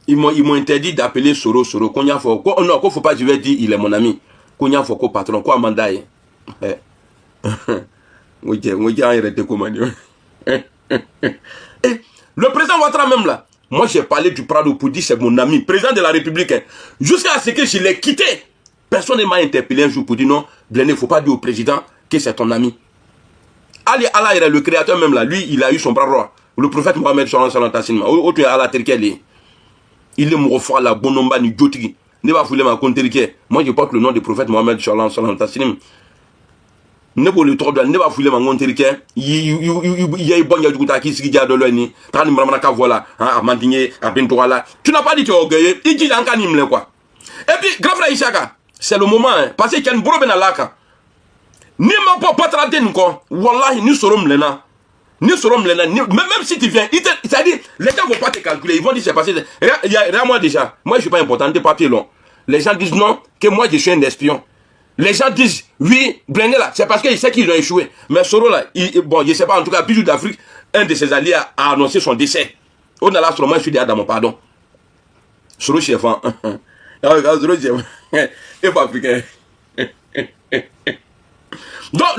S1: Ils m'ont interdit d'appeler Soro. Qu'on y a faut, non, qu'il faut pas, je vais dire, il est mon ami. Qu'on y a faut qu'au patron, quoi mandat. Oui, le président Ouattara même là, moi j'ai parlé du Prado pour dire c'est mon ami, président de la République. Hein. Jusqu'à ce que je l'ai quitté. Personne ne m'a interpellé un jour pour dire non, Blende, il ne faut pas dire au président que c'est ton ami. Ali Allah, le créateur même là, lui, il a eu son bras droit. Le prophète Mohamed Sallallahu Alaihi Wasallam, autre Allah Terkel, il est mourfort la bonomba ni jotigi. Ne va fouler ma conterike. Moi je porte le nom du prophète Mohamed Sallallahu Alaihi Wasallam. Ne pas le trop de ne va fouler ma conterike. Il y a une bonne yadouta qui s'y dit de l'année. Tani Mramaka voilà, à Mandigné, à Bentoala. Tu n'as pas dit tu es orgueilleux, il dit encore nimle quoi. Et puis, grand frère Ishaka, c'est le moment, hein, parce qu'il y a une brobe dans la ni ma pas traiter nous quoi. Wallahi, nous serons là. Nous serons là. Même si tu viens, c'est-à-dire, les gens ne vont pas te calculer. Ils vont dire c'est passé. Regarde moi déjà. Moi, je ne suis pas important. Tes papiers longs. Les gens disent non, que moi, je suis un espion. Les gens disent oui, Blende là, c'est parce qu'ils savent qu'ils ont échoué. Mais Soro là, bon, je ne sais pas, en tout cas, Bijou d'Afrique, un de ses alliés a annoncé son décès. On a là, sur moi, je suis déjà dans mon pardon. Soro chef, hein. Soro chef. Et pas africain. Donc,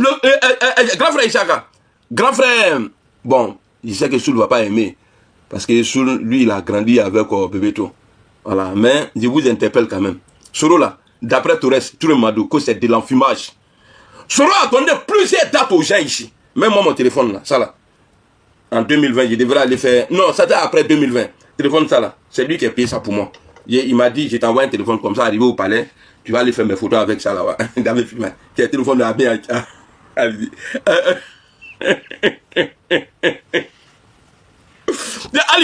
S1: grand frère Ishaka, grand frère, bon, il sait que Soul ne va pas aimer. Parce que Soul, lui, il a grandi avec Bebeto. Voilà, mais je vous interpelle quand même. Soro là, d'après Torres, tout le monde que c'est de l'enfumage. Soro a donné plusieurs dates aux gens ici. Même moi, mon téléphone là, ça là. En 2020, je devrais aller faire. Non, c'était après 2020. Téléphone ça là, c'est lui qui a payé ça pour moi. Il m'a dit, je t'envoie un téléphone comme ça, arrivé au palais. Tu vas aller faire mes photos avec ça là-bas. Dans mes films. Qui a un téléphone de la bien. Ali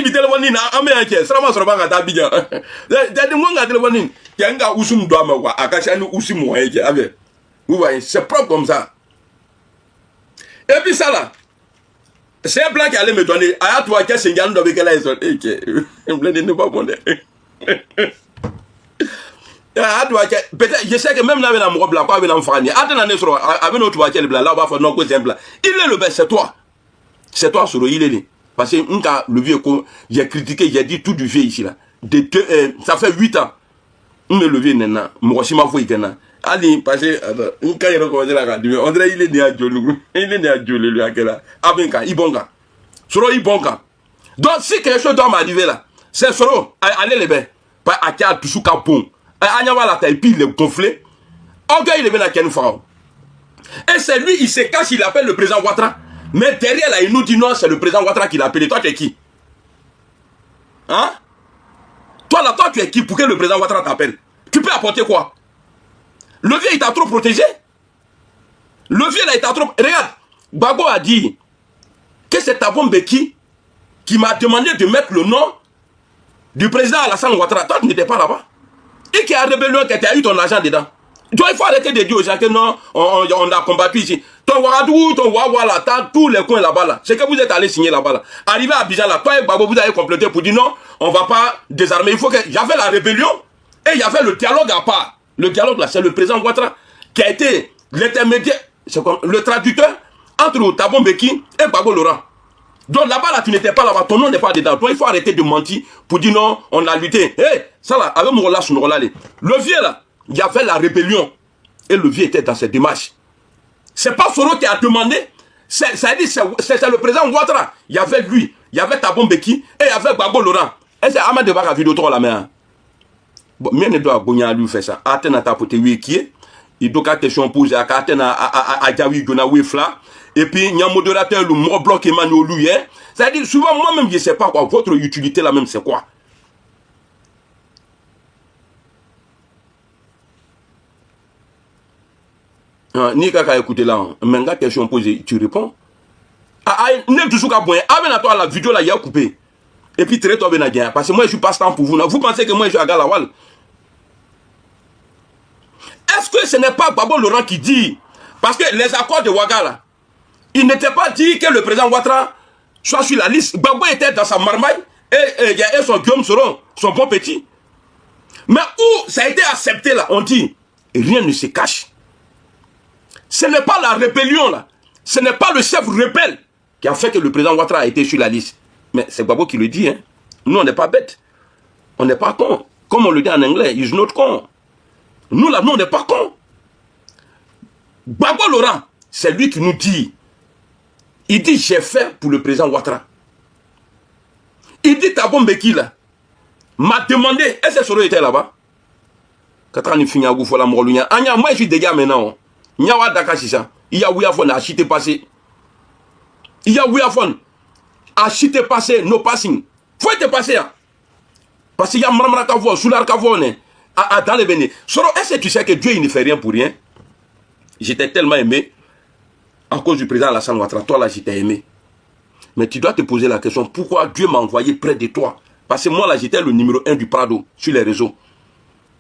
S1: bi téléphone na américain. Seulement sur banque à Abidjan. Dès mon téléphone, qui a un gars usum doit me voir. Akacha nous usum moi. Vous voyez, c'est propre comme ça. Et puis ça là, c'est un blanc qui allait me donner. Ah, toi, qu'est-ce que c'est un dobe qu'elle a dit? Eh, ne pas bon. Peut-être, je sais que même là, avec un blanc, quoi, avec un franier, avec notre voiture blanc, là, on va faire non, c'est un blanc. Il est le best, c'est toi. C'est toi, Soro, il est là. Parce que le vieux, j'ai critiqué, j'ai dit tout du vieux ici là. Ça fait 8 ans. Le vieux nena, moi aussi ma fouille kena. Ali, parce que quand il recommence la radio, on dirait il est né à Djolou. Il est né à Djolou, lui, à quel Abenka, Ibonga. Soro Ibonga. Donc, si quelque chose doit m'arriver là, c'est Soro, allez les bains. Pas à Kia Tusuka Pong. Anyama la taille, puis il est gonflé. Ok, il est venu à Ken Fao. Et c'est lui, il se cache, il appelle le président Ouattara. Mais derrière là, il nous dit non, c'est le président Ouattara qui l'a appelé. Toi, tu es qui? Hein? Toi là, toi, tu es qui pour que le président Ouattara t'appelle? Tu peux apporter quoi? Le vieux, il t'a trop protégé. Le vieux là, il t'a trop... Regarde, Gbagbo a dit que c'est Thabo Mbeki qui m'a demandé de mettre le nom du président Alassane Ouattara. Toi, tu n'étais pas là-bas. Et qui a rébellion, qui a eu ton argent dedans. Donc il faut arrêter de dire aux gens que non, on a combattu ici. Ton Ouagadou, ton Ouawa là, tous les coins là-bas là. C'est que vous êtes allé signer là-bas là. Arrivé à Abidjan là, toi et Gbagbo, vous avez complété pour dire non, on ne va pas désarmer. Il faut que... Il y avait la rébellion et il y avait le dialogue à part. Le dialogue là, c'est le président Ouattara qui a été l'intermédiaire, le traducteur entre Thabo Mbeki et Gbagbo Laurent. Donc là-bas, là, tu n'étais pas là-bas, ton nom n'est pas dedans. Toi, il faut arrêter de mentir pour dire non, on a lutté. Hé, ça là, avec mon relâche, le vieux là, il y avait la rébellion. Et le vieux était dans cette démarche. C'est pas Soro qui a demandé. C'est le président Ouattara. Il y avait lui, il y avait Thabo Mbeki et il y avait Gbagbo Laurent. Et c'est Ahmed Debaka vidéo 3 la main. Bon, mais ne doit pas lui faire ça. Atena tapote oui qui est. Il doit avoir question posée à Atena à Djawi Gonawi Fla. Et puis, il y a un modérateur, le mot bloc Emmanuel lui. C'est-à-dire, souvent, moi-même, je ne sais pas quoi. Votre utilité là-même, c'est quoi? Ni kaka écouter là, mais quand question posée, tu réponds. Ne tout ce qu'on a avec toi la vidéo là, il y a coupé. Et puis très toi bien gagner parce que moi je suis pas temps pour vous. Vous pensez que moi je suis à Galawal? Est-ce que ce n'est pas Gbagbo Laurent qui dit, parce que les accords de Ouaga là, il n'était pas dit que le président Ouattara soit sur la liste. Gbagbo était dans sa marmaille et son Guillaume Soro, son bon petit. Mais où ça a été accepté là, on dit, rien ne se cache. Ce n'est pas la rébellion là. Ce n'est pas le chef rebelle qui a fait que le président Ouattara a été sur la liste. Mais c'est Gbagbo qui le dit. Hein. Nous, on n'est pas bêtes. On n'est pas cons. Comme on le dit en anglais, is not con. Nous, là, nous, on n'est pas cons. Gbagbo Laurent, c'est lui qui nous dit. Il dit, j'ai fait pour le président Ouattara. Il dit, Thabo Mbeki là, m'a demandé, est-ce que Soro était là-bas? Moi, je suis déjà maintenant. Il y a Dakar, il y a Ouiafon, à chité passé. Il y a Ouiafon, à chité passé, no passing. Faut être passé. Parce qu'il y a Mramara Kavo, Soular Kavo, dans les béné. Soro, est-ce que tu sais que Dieu il ne fait rien pour rien? J'étais tellement aimé à cause du président Alassane Ouattara. Toi là, j'étais aimé. Mais tu dois te poser la question, pourquoi Dieu m'a envoyé près de toi? Parce que moi là, j'étais le numéro 1 du Prado sur les réseaux.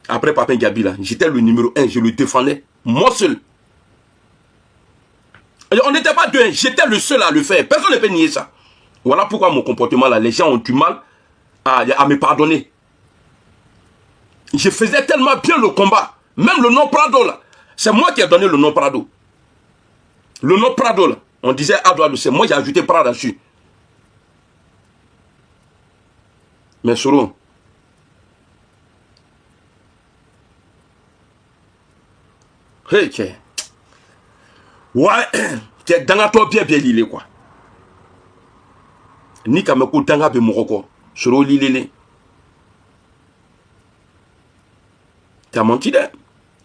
S1: Après Papin Gabi là, j'étais le numéro 1, je le défendais. Moi seul. On n'était pas deux, j'étais le seul à le faire. Personne ne peut nier ça. Voilà pourquoi mon comportement là, les gens ont du mal à me pardonner. Je faisais tellement bien le combat. Même le nom Prado là, c'est moi qui ai donné le nom Prado. Le nom Prado là, on disait Adouadou, c'est moi qui ai ajouté Prado dessus. Mais Soro, hey, ouais, c'est dans toi bien lilé quoi. Ni kameko danga be moroko, Soro lilé. Tu as menti de.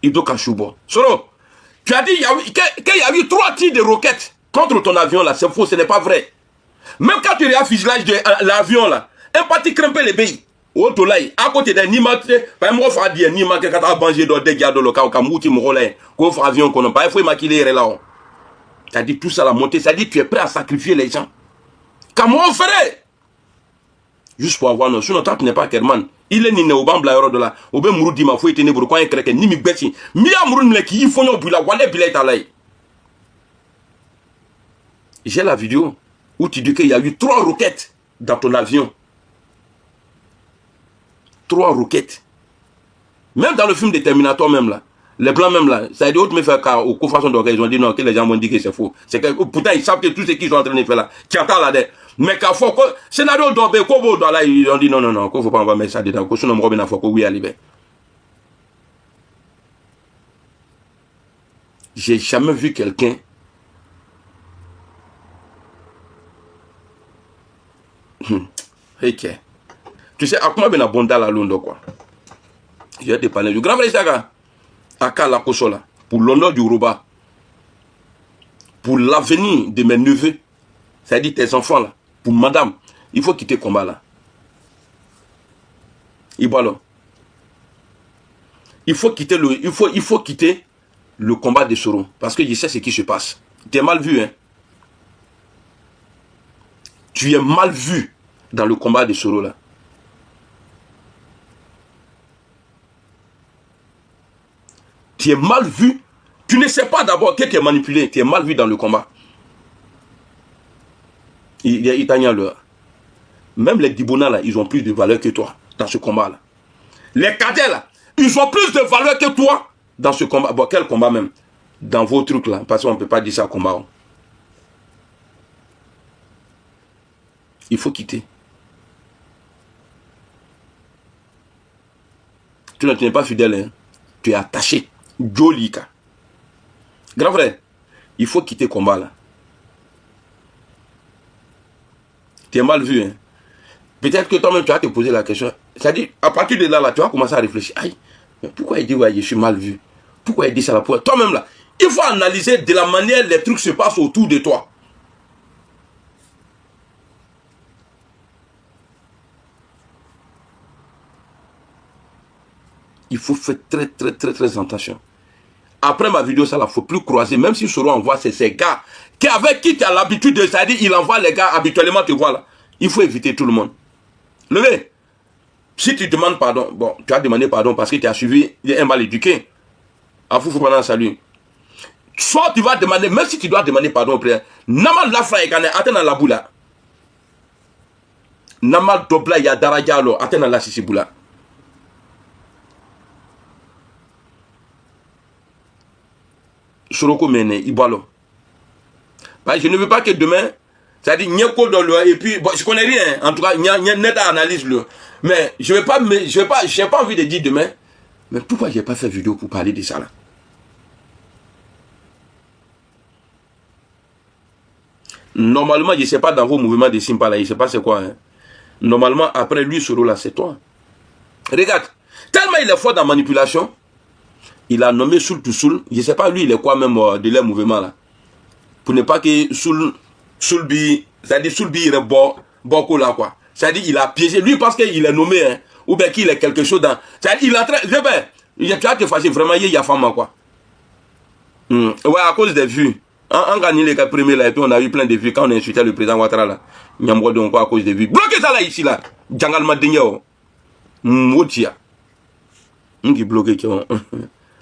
S1: Ido Kachoubo. Soro, tu as dit qu'il y a eu 3 tirs de roquettes contre ton avion là, c'est faux, ce n'est pas vrai. Même quand tu regardes le fuselage de l'avion là, un parti crempé les pays. Autolaï, à côté d'un nimate, pas moi faire dire nimate que quand banger dans des gars de local comme outil morolais, qu'on fait avion qu'on n'a pas, il faut maquiller là. T'as dit tout ça la montée, ça dit tu es prêt à sacrifier les gens. Comment on ferait? Juste pour avoir nos, sinon toi tu n'es pas Kerman. Il est né au bambla euro de là, au ben mourou ma fouille tenir pour quoi un crèque ni mi bêti. Mi a mourou ne qui y font au bout la wale bilet à l'ail. J'ai la vidéo où tu dis qu'il y a eu 3 roquettes dans ton avion. 3 roquettes. Même dans le film de Terminator même là. Les blancs même là. Ça a dit autre me faire car au façon d'orgueil. Ils ont dit non, que les gens vont dire que c'est faux. C'est que pourtant ils savent que tout ce qu'ils sont en train de faire là. Qui entend là-dedans. Mais quand faut que scénario d'Obé, Kobo dans là, ils ont dit non, non, non, qu'il faut pas envoyer mettre ça dedans. Que sinon, on va faut oui aller. J'ai jamais vu quelqu'un ok. Tu sais, à comment ben abonda la londo quoi. Je vais te parler du grand frère Isaga. Aka la Kosola. Pour l'honneur du Yoruba. Pour l'avenir de mes neveux. C'est-à-dire tes enfants là. Pour madame. Il faut quitter le combat là. Il faut quitter le combat de Soro. Parce que je sais ce qui se passe. Tu es mal vu, hein. Tu es mal vu dans le combat de Soro là. Tu es mal vu. Tu ne sais pas d'abord que tu es manipulé. Tu es mal vu dans le combat. Il t'a le. Même les Dibona là, ils ont plus de valeur que toi dans ce combat là. Les cadets là, ils ont plus de valeur que toi dans ce combat. Bon, quel combat même? Dans vos trucs là. Parce qu'on ne peut pas dire ça combat. Il faut quitter. Tu n'es pas fidèle, hein? Tu es attaché. Jolika. Grand frère, il faut quitter le combat là. Tu es mal vu, hein? Peut-être que toi-même tu vas te poser la question. C'est-à-dire, à partir de là, tu vas commencer à réfléchir. Aïe, mais pourquoi il dit ouais, je suis mal vu? Pourquoi il dit ça là? Toi-même là, il faut analyser de la manière les trucs se passent autour de toi. Il faut faire très attention. Après ma vidéo, ça, il ne faut plus croiser. Même si Soro envoie ces gars avec qui tu as l'habitude de... C'est-à-dire, il envoie les gars habituellement, tu vois là. Il faut éviter tout le monde. Levez. Si tu demandes pardon, bon, tu as demandé pardon parce que tu as suivi un mal éduqué. Il faut prendre un salut. Soit tu vas demander, même si tu dois demander pardon au prière, Namal Lafra et Kane, attends la boula. Namal Dobla ya Darajalo, attends la Sisiboula. Soroko Mene, Ibalo. Je ne veux pas que demain, c'est-à-dire, et puis, bon, je connais rien, en tout cas, il y a une nette analyse, mais je n'ai pas envie de dire demain, mais pourquoi je n'ai pas fait vidéo pour parler de ça là? Normalement, je ne sais pas dans vos mouvements de Simpa là, je ne sais pas c'est quoi. Hein. Normalement, après lui, Soro là, c'est toi. Regarde, tellement il est fort dans la manipulation, il a nommé Soul to Soul, je ne sais pas lui, il est quoi même de leur mouvement là. Pour ne pas que Soulbi, c'est-à-dire Soulbi il est beaucoup là quoi. C'est-à-dire il a piégé, lui parce qu'il est nommé, hein, ou bien qu'il est quelque chose dans... C'est-à-dire il est en train... Tu vas te fâcher, vraiment, il y a femme quoi. Ouais, à cause des vues. On gagne les 4 premiers là, et puis on a eu plein de vues quand on a insulté le président Ouattara là. Il y a un donc à cause des vues. Bloquez ça là, ici là. Djangal Madinho. Moutia. On qui bloqué qui ont...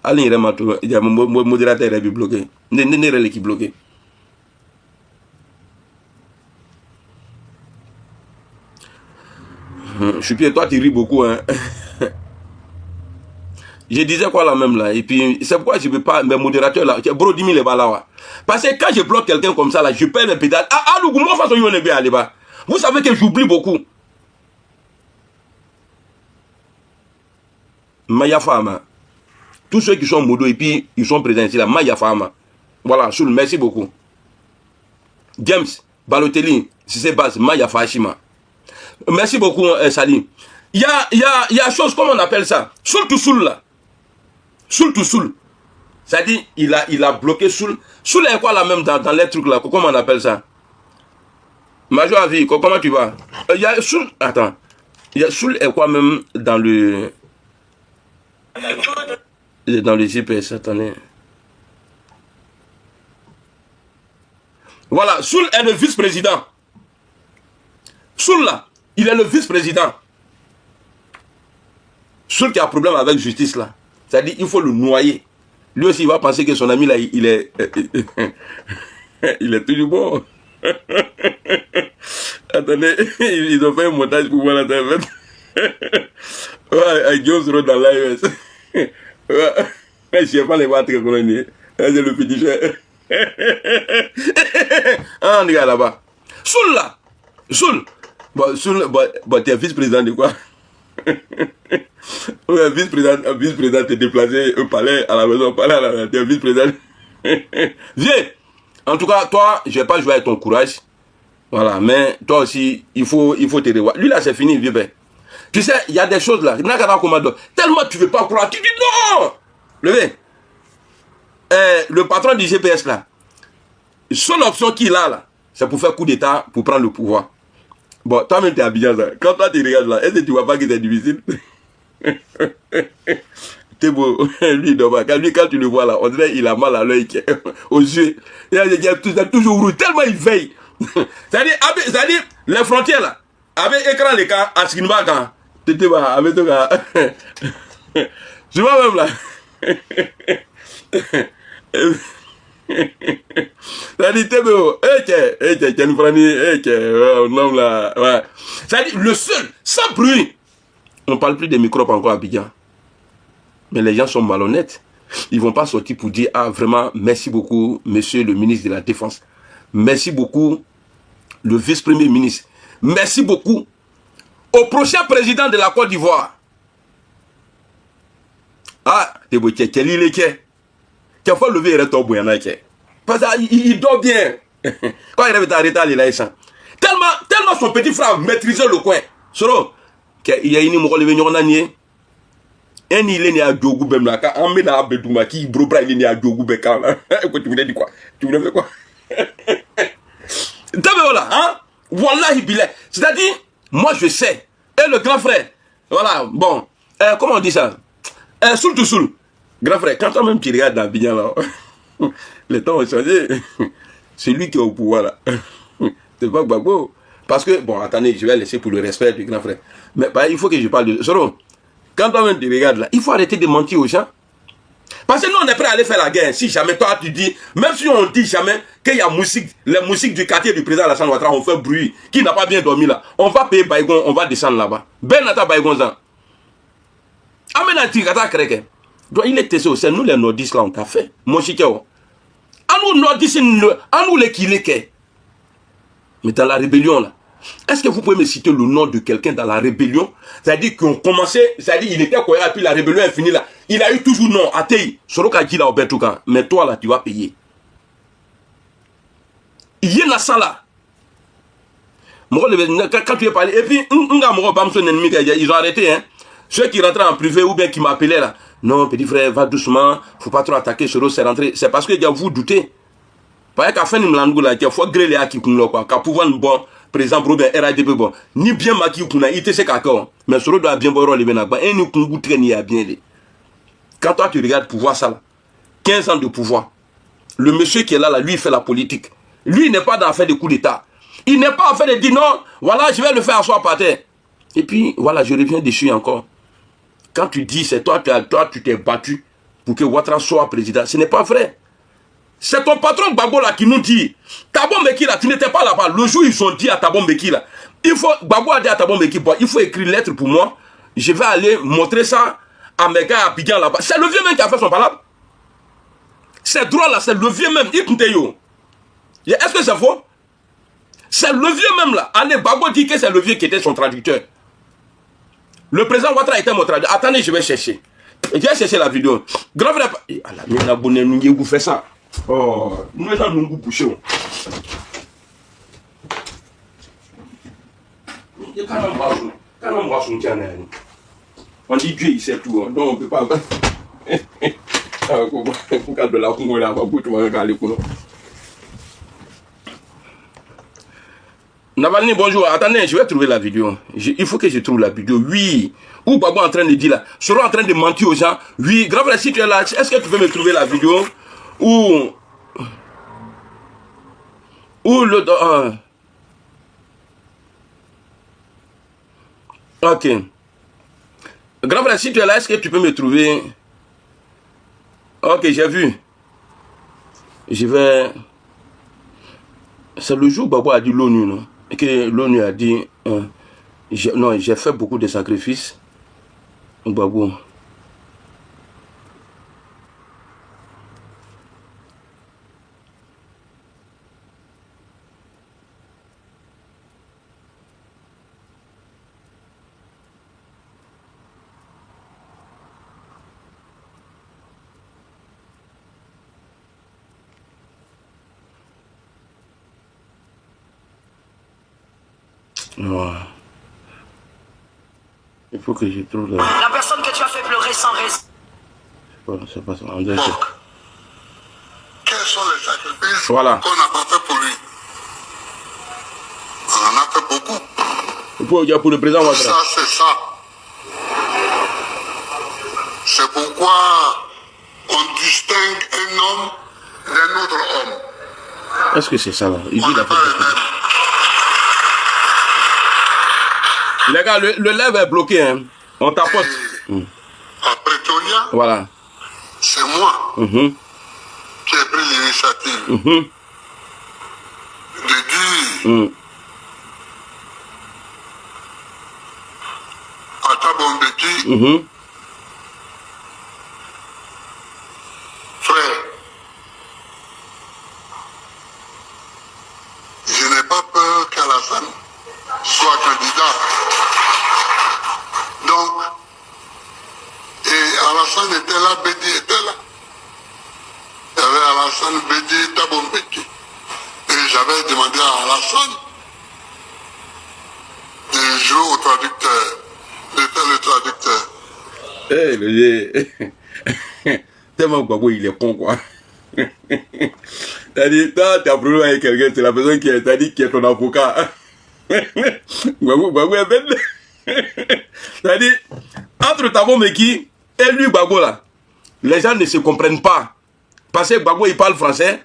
S1: Allez, il y a un modérateur qui est bloqué. N'est qui bloqué. Je suis pied, toi tu ris beaucoup, hein. Je disais quoi là même là, et puis c'est pourquoi je ne veux pas, mes modérateurs là, bro, dis-moi les là. Parce que quand je bloque quelqu'un comme ça là, je perds mes pédales. Ah, moi façon il est bien aller bas. Vous savez que j'oublie beaucoup. Maya Fama. Tous ceux qui sont modos et puis ils sont présents ici là, Maya Fama. Voilà, Soul, merci beaucoup. James, Balotelli, c'est base, Maya Fashima. Merci beaucoup, Salim. Il y a chose, comment on appelle ça? Soul to Soul là. Soul to Soul. C'est-à-dire, il a bloqué Soul. Soul est quoi là même dans les trucs là? Comment on appelle ça? Major Avi, comment tu vas? Il y a Soul. Attends. Il y a Soul est quoi même dans le. Dans le GPS, attendez. Voilà, Soul est le vice-président. Soul là. Il est le vice-président. Soul qui a un problème avec justice là. C'est-à-dire il faut le noyer. Lui aussi il va penser que son ami là, il est toujours bon. Attendez, ils ont fait un montage pour moi là. Ouais, avec Guillaume Soro dans l'AES. Ouais, je sais pas les voir très colonisés. C'est le petit cher. Ah, on est là-bas. Soul là. Soul. Bon, Soul, bon, t'es vice-président de quoi? Ouais, vice-président, t'es déplacé au palais, à la maison, au palais, t'es vice-président. Viens. En tout cas, toi, je vais pas jouer avec ton courage. Voilà, mais toi aussi, il faut te revoir. Lui là, c'est fini, vieux père. Tu sais, il y a des choses là. Tellement tu veux pas croire, tu dis non. Levez. Le patron du GPS là, seule option qu'il a là, c'est pour faire coup d'état, pour prendre le pouvoir. Bon, toi-même t'es habillé ça. Quand toi tu regardes là, est-ce que tu vois pas que c'est difficile? T'es beau, lui, quand tu le vois là, on dirait qu'il a mal à l'œil, aux yeux. Il a toujours rouge, tellement il veille. C'est-à-dire, les frontières là, avec écran les cas, à ce qu'il va quand, tu te vois, avec ton gars. Je vois même là. C'est-à-dire, t'es beau, tu nous prends, non là, ouais. C'est-à-dire, le seul, sans bruit, on ne parle plus des microbes encore à Abidjan. Mais les gens sont malhonnêtes. Ils ne vont pas sortir pour dire, ah vraiment, merci beaucoup, monsieur le ministre de la Défense. Merci beaucoup, le vice-premier ministre. Merci beaucoup au prochain président de la Côte d'Ivoire. Ah, t'es beau, tu as fait lever le top, parce qu'il dort bien. Quand il avait arrêté à l'Élaïsa. Tellement son petit frère maîtrisait le coin. Soro, il y a une mouille, un il est né à Djogou Bemlaka, un mena à Bedouma qui brobra il est né à Djogou Bekam. Tu voulais dire quoi? Tu voulais faire quoi? T'as là, hein? Wallah, c'est-à-dire, moi je sais. Et le grand frère, voilà, bon, comment on dit ça? Soul to soul. Grand frère, quand toi-même tu regardes dans Abidjan là, les temps ont changé. C'est lui qui est au pouvoir là. C'est pas Gbagbo. Parce que, bon, attendez, je vais laisser pour le respect du grand frère. Mais bah, il faut que je parle de... Soro, quand toi-même tu regardes là, il faut arrêter de mentir aux gens. Parce que nous, on est prêt à aller faire la guerre. Si jamais toi, tu dis, même si on dit jamais qu'il y a les musiques du quartier du président Alassane Ouattara ont fait bruit, qui n'a pas bien dormi là, on va payer Baïgon, on va descendre là-bas. Ben Nata Baïgon, ça. Amena Tigata Kreke. Donc, il est testé aussi. Nous, les nordistes là, on t'a fait. Mon chikéo. À nous, nordistes, à nous, les kilés. Mais dans la rébellion là, est-ce que vous pouvez me citer le nom de quelqu'un dans la rébellion? C'est-à-dire qu'on commençait, c'est-à-dire il était quoi, et puis la rébellion est finie là. Il a eu toujours non, Atei, Soroka dit là au Bertoukan, mais toi là, tu vas payer. Il y a ça là. Quand tu es parlé, et puis, ils ont arrêté, hein. Ceux qui rentraient en privé ou bien qui m'appelaient là, non, petit frère, va doucement, faut pas trop attaquer Soro, c'est rentré. C'est parce que vous doutez. Parce qu'à fin de l'année, là, il faut griller à qui quoi, qu'à pouvoir bon. Par exemple, RADP, bon, ni bien maki ou il te sait qu'à mais Soro doit bien voir les benagba, et nous kungu traîner à bien. Quand toi tu regardes pouvoir ça là, 15 ans de pouvoir, le monsieur qui est là, lui il fait la politique. Lui il n'est pas dans l'affaire de coup d'état. Il n'est pas en fait de dire non, voilà, je vais le faire asseoir par terre. Et puis, voilà, je reviens dessus encore. Quand tu dis, c'est toi, tu t'es battu pour que Ouattara soit président, ce n'est pas vrai. C'est ton patron Gbagbo là qui nous dit, Thabo Mbeki là, tu n'étais pas là-bas. Le jour où ils ont dit à Thabo Mbeki là, il faut, Gbagbo a dit à Thabo Mbeki, bon, il faut écrire une lettre pour moi. Je vais aller montrer ça à mes gars à Abidjan là-bas. C'est le vieux même qui a fait son palabre. C'est drôle là, c'est le vieux même. Est-ce que c'est faux? C'est le vieux même là. Allez, Gbagbo dit que c'est le vieux qui était son traducteur. Le président Ouattara était mon traducteur. Attendez, je vais chercher. Je vais chercher la vidéo. Grand frère, mais abonné, nous fait ça. Oh, nous allons nous boucher. On dit Dieu, il sait tout. Donc on ne peut pas. Navalny, bonjour. Attendez, je vais trouver la vidéo. Il faut que je trouve la vidéo. Oui. Où Gbagbo en train de dire là. Soro en train de mentir aux gens. Oui. Grand frère, si tu es là, est-ce que tu peux me trouver la vidéo? Où le... Ok. Grand frère, si tu es là, est-ce que tu peux me trouver? Ok, j'ai vu. Je vais... C'est le jour où Gbagbo a dit l'ONU, non? Et que l'ONU a dit, non, j'ai fait beaucoup de sacrifices. Gbagbo. Non. Il faut que je trouve la
S2: personne que tu as fait pleurer sans raison.
S1: C'est pas ça.
S3: Quels sont les sacrifices
S1: voilà.
S3: qu'on n'a pas fait pour lui? On en a fait beaucoup.
S1: Pour le président Ouattara.
S3: Ça, c'est ça. C'est pourquoi on distingue un homme d'un autre homme.
S1: Est-ce que c'est ça là? Il dit
S3: On n'est pas les mêmes.
S1: Les gars, le live est bloqué, hein. On tapote.
S3: Après Tonia,
S1: voilà.
S3: c'est moi qui ai pris l'initiative de dire à Thabo Mbeki, frère, je n'ai pas peur qu'Alassane soit candidat. Donc, et Alassane était là, Bédi était là. Il y avait Alassane, Bédi, Thabo Mbeki. Et j'avais demandé à Alassane de jouer au traducteur, de faire le traducteur.
S1: Eh, le tellement Gbagbo, il est con, quoi. T'as dit, toi, t'as un problème avec quelqu'un, c'est la personne qui t'a dit qui est ton avocat. Gbagbo est bête. C'est-à-dire, entre Thabo Mbeki et lui, Gbagbo, là, les gens ne se comprennent pas. Parce que Gbagbo, il parle français,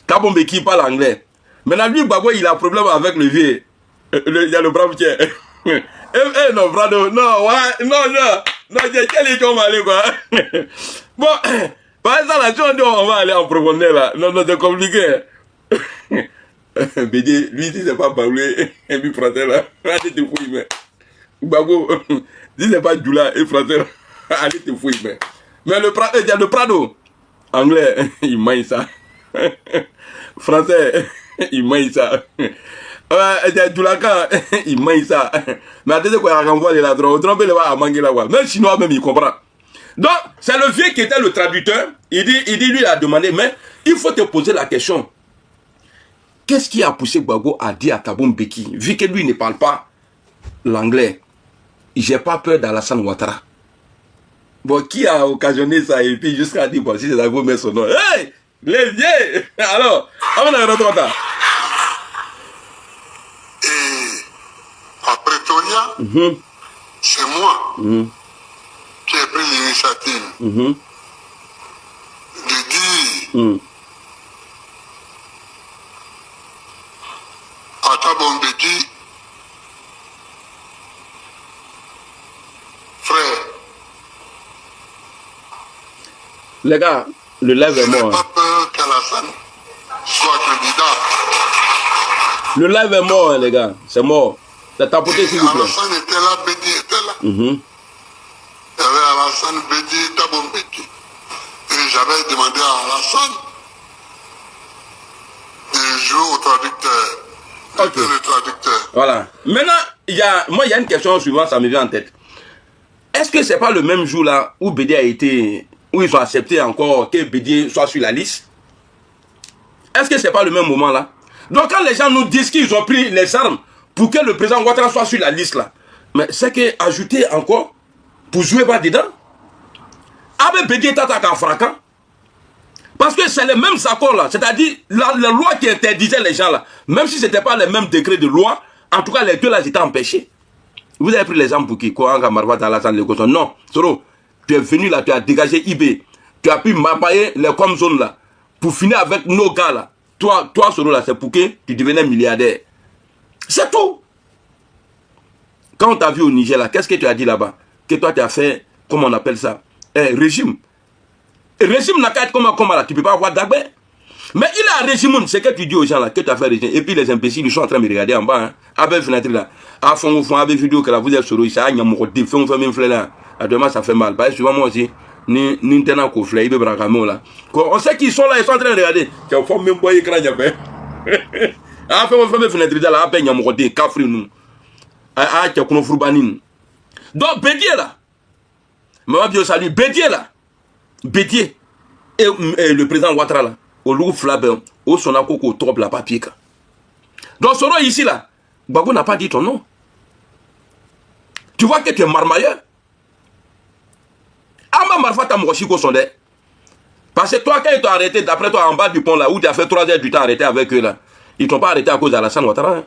S1: Thabo Mbeki, il parle anglais. Maintenant, lui, Gbagbo, il a un problème avec le vieux. Il y a le brave tien. Non, Brado, non, ouais, non, quel est ton aller, quoi. Bon, par exemple, là, on va aller en profondeur, là. Non, c'est compliqué. Bédié, lui, si c'est pas parler, et puis français, là, allez te fouiller, mais. Gbagbo, si c'est pas Djoula et français, allez te fouiller, mais. Mais le Prado, anglais, il mange ça. Français, il mange ça. Djoulaka, il mange ça. Mais attendez quoi, il renvoie les ladrons. Trompez le va à manger là, même chinois, même, il comprend. Donc, c'est le vieux qui était le traducteur. Il dit, lui, il a demandé, mais il faut te poser la question. Qu'est-ce qui a poussé Gbagbo à dire à Thabo Mbeki, vu que lui ne parle pas l'anglais, j'ai pas peur d'Alassane Ouattara. Bon, qui a occasionné ça et puis jusqu'à dire, bon, si c'est Gbagbo met son nom. Hey, les vieux. Alors, on a un autre temps.
S3: Et après Tonia, c'est moi qui ai pris l'initiative de dire à Thabo Mbeki, frère,
S1: les gars, le live est mort.
S3: Je n'ai pas peur qu'Alassane soit candidat.
S1: Le live est mort, hein, les gars. C'est mort. T'as tapoté, s'il vous plaît.
S3: Alassane était là, Bédi était là. Il y avait Alassane, Bédi, Thabo Mbeki. Et j'avais demandé à Alassane de jouer au traducteur.
S1: Ok.
S3: Le traducteur.
S1: Voilà. Maintenant, il y a une question suivante, ça me vient en tête. Est-ce que c'est pas le même jour là où Bédi a été, où ils ont accepté encore que Bédi soit sur la liste? Est-ce que c'est pas le même moment là? Donc quand les gens nous disent qu'ils ont pris les armes pour que le président Ouattara soit sur la liste là, mais c'est que ajouter encore pour jouer pas dedans. Avec Bédi est attaqué en fraquant. Parce que c'est les mêmes accords là, c'est-à-dire la loi qui interdisait les gens là, même si ce n'était pas les mêmes décrets de loi, en tout cas les deux là étaient empêchés. Vous avez pris l'exemple pour qui? Quoi, non, Soro, tu es venu là, tu as dégagé IB, tu as pu m'appayer les comme zones là, pour finir avec nos gars là. Toi Soro là, c'est pour que tu devenais milliardaire. C'est tout. Quand on t'a vu au Niger là, qu'est-ce que tu as dit là-bas? Que toi tu as fait, comment on appelle ça? Régime. Et régime n'a qu'à être comme là, tu ne peux pas avoir d'Agbé. Mais il a régime, c'est que tu dis aux gens là, que tu as fait régime. Et puis les imbéciles, ils sont en train de me regarder en bas, hein. Avec fenêtre là. À fond, avec vidéo que là, vous êtes sur ça, il y a mon côté, fait même fleur là. À demain, ça fait mal. Parce que souvent, moi aussi, Nintendo ko fleur, il veut braquer là. On sait qu'ils sont là, ils sont en train de regarder. Tu as fait même pas écran, il y a fait. Ah, fait fenêtre là, à peine, il y a mon côté, café nous. Ah, tu as qu'on offre banine. Donc, Bédier là. Maman Bio salut, Bédier là. Bédier. Et le président Ouattara là. Au loup flabé, au sonako au trop la papier. Donc, Soro ici là, Gbagbo n'a pas dit ton nom. Tu vois que tu es marmailleur. Ama Marfa ta mochiko sondé. Parce que toi, quand ils t'ont arrêté, d'après toi, en bas du pont là, où tu as fait 3 heures du temps arrêté avec eux là, ils t'ont pas arrêté à cause d'Alassane Ouattara. Hein?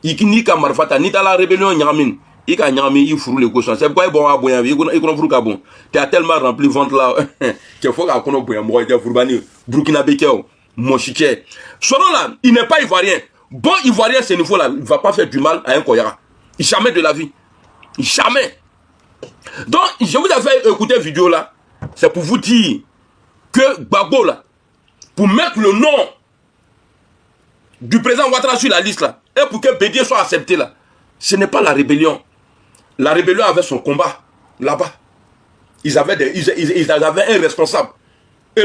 S1: Ni ka Marfa ta, ni dans la rébellion Nyamine. Il a nyami, il fourre le cochon. C'est pourquoi il bon à boire, il connaît fourre kabon. Tu as tellement rempli ventre là, qu'il faut qu'on boire, moi, il y a fourbani, Burkina Faso, Mochiché. Selon là, il n'est pas ivoirien. Bon ivoirien, ce niveau-là, il ne va pas faire du mal à un Koyara. Jamais de la vie. Jamais. Donc, je vous ai fait écouter cette vidéo là, c'est pour vous dire que Gbagbo là, pour mettre le nom du président Ouattara sur la liste là, et pour que Bédier soit accepté là, ce n'est pas la rébellion. La rébellion avait son combat là-bas. Ils avaient un responsable. Et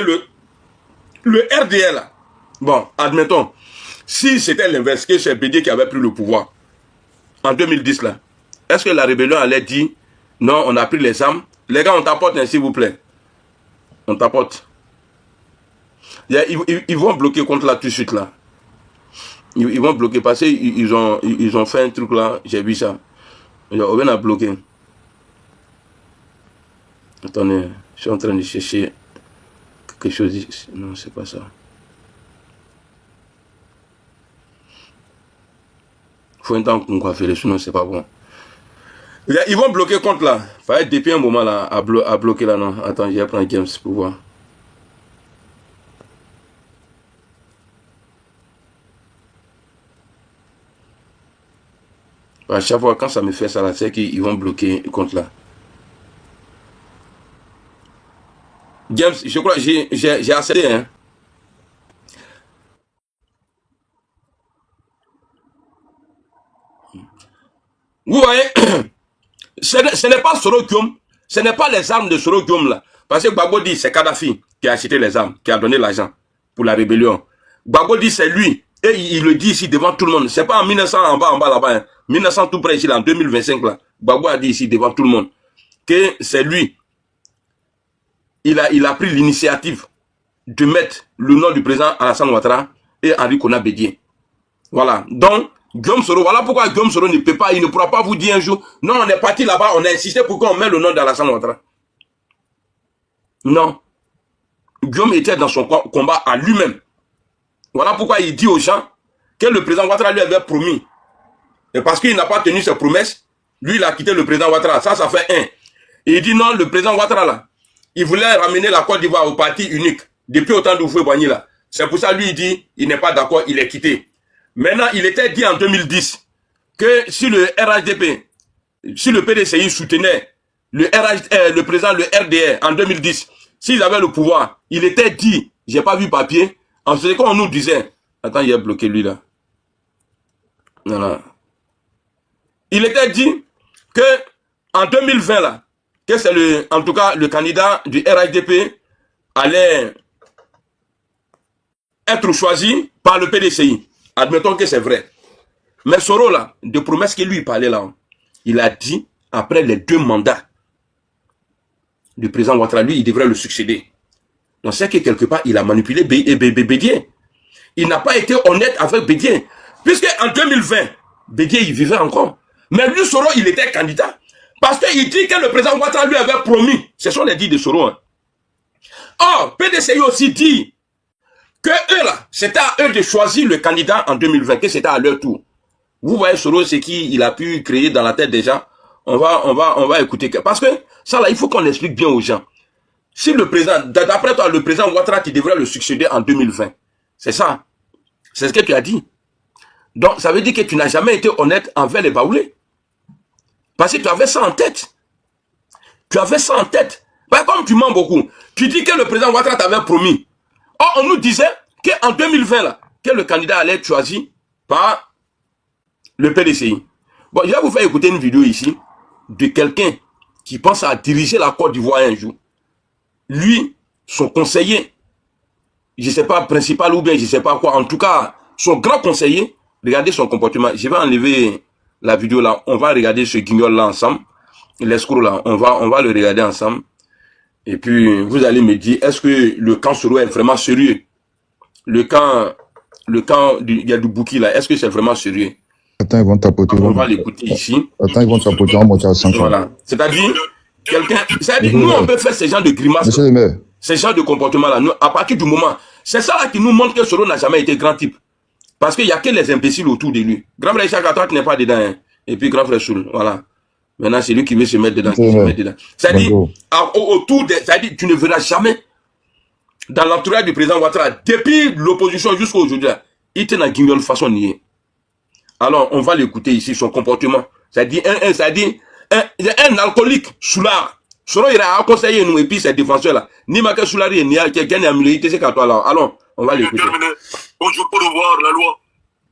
S1: le RDL là, bon, admettons, si c'était l'inverse, que c'est Bédier qui avait pris le pouvoir en 2010 là, est-ce que la rébellion allait dire non, on a pris les armes, les gars, on t'apporte, s'il vous plaît. On t'apporte. Ils vont bloquer contre là tout de suite là. Ils vont bloquer parce qu'ils ont fait un truc là, j'ai vu ça. On vient à bloquer. Attendez, je suis en train de chercher quelque chose ici. Non, c'est pas ça. Faut un temps qu'on va faire, sinon c'est pas bon. Ils vont bloquer contre là. Faut être depuis un moment là à bloquer là, non. Attends, je vais prendre James pour voir. À chaque fois, quand ça me fait ça là, c'est qu'ils vont bloquer contre là. James, je crois que j'ai accédé, hein. Vous voyez, ce n'est pas Soro Guillaume, ce n'est pas les armes de Soro Guillaume là. Parce que Gbagbo dit c'est Kadhafi qui a acheté les armes, qui a donné l'argent pour la rébellion. Gbagbo dit c'est lui. Et il le dit ici devant tout le monde. C'est pas en 1900 en bas là-bas. Hein. 1900 tout près ici, là, en 2025 là. Gbagbo a dit ici devant tout le monde que c'est lui. Il a pris l'initiative de mettre le nom du président Alassane Ouattara et Henri Konan Bédier. Voilà. Donc, Guillaume Soro, voilà pourquoi Guillaume Soro ne peut pas, il ne pourra pas vous dire un jour, non, on est parti là-bas, on a insisté pour qu'on mette le nom d'Alassane Ouattara. Non. Guillaume était dans son combat à lui-même. Voilà pourquoi il dit aux gens que le président Ouattara lui avait promis. Et parce qu'il n'a pas tenu ses promesses, lui, il a quitté le président Ouattara. Ça fait un. Et il dit non, le président Ouattara, là, il voulait ramener la Côte d'Ivoire au parti unique. Depuis autant de Houphouët-Boigny, là. C'est pour ça, lui, il dit, il n'est pas d'accord, il est quitté. Maintenant, il était dit en 2010 que si le RHDP, si le PDCI soutenait le président, le RDR, en 2010, s'ils avaient le pouvoir, il était dit, j'ai pas vu papier, en ce qu'on nous disait, attends, il a bloqué lui là. Voilà. Il était dit que en 2020 là, que c'est en tout cas le candidat du RHDP allait être choisi par le PDCI. Admettons que c'est vrai. Mais Soro là, de promesses que lui parlait là, il a dit après les 2 mandats du président Ouattara, lui, il devrait le succéder. Donc c'est que quelque part, il a manipulé Bédier. Il n'a pas été honnête avec Bédier. Puisque en 2020, Bédier, il vivait encore. Mais lui, Soro, il était candidat. Parce qu'il dit que le président Ouattara lui avait promis. Ce sont les dits de Soro. Hein. Or, PDCI aussi dit que eux là, c'était à eux de choisir le candidat en 2020, que c'était à leur tour. Vous voyez Soro, c'est qui il a pu créer dans la tête des gens. On va écouter. Parce que ça là, il faut qu'on explique bien aux gens. Si le président, d'après toi, le président Ouattara qui devrait le succéder en 2020, c'est ça. C'est ce que tu as dit. Donc, ça veut dire que tu n'as jamais été honnête envers les Baoulés. Parce que tu avais ça en tête. Tu avais ça en tête. Bah, comme tu mens beaucoup, tu dis que le président Ouattara t'avait promis. Or, on nous disait qu'en 2020, là, que le candidat allait être choisi par le PDCI. Bon, je vais vous faire écouter une vidéo ici de quelqu'un qui pense à diriger la Côte d'Ivoire un jour. Lui, son conseiller, je ne sais pas, principal ou bien je ne sais pas quoi, en tout cas, son grand conseiller, regardez son comportement. Je vais enlever la vidéo là, on va regarder ce guignol là ensemble, l'escroc là, on va le regarder ensemble. Et puis, vous allez me dire, est-ce que le camp Soro est vraiment sérieux? Le camp il y a du Bouki là, est-ce que c'est vraiment sérieux?
S4: Attends, ils vont tapoter.
S1: On va l'écouter ici.
S4: Attends, ils vont tapoter, on va monter à 5 ans.
S1: Voilà. C'est-à-dire, nous on peut faire ce genre de grimaces.
S4: Monsieur le maire.
S1: Ce genre de comportement là, nous, à partir du moment, c'est ça là qui nous montre que Soro n'a jamais été grand type. Parce qu'il n'y a que les imbéciles autour de lui. Grand frère Isaac, toi, tu n'es pas dedans. Hein. Et puis grand frère Soul, voilà. Maintenant, c'est lui qui veut se mettre dedans. C'est-à-dire, autour de, c'est-à-dire, tu ne verras jamais dans l'entourage du président Ouattara, depuis l'opposition jusqu'à aujourd'hui, il était dans guignol façon niée. Alors, on va l'écouter ici, son comportement. C'est-à-dire, un alcoolique soulard. Soro il a conseillé nous et puis ses défenseurs là. Ni ma que soulari ni a quelqu'un à militer c'est qu'à toi là. Alors, on va l'écouter.
S5: Bonjour pour revoir la loi.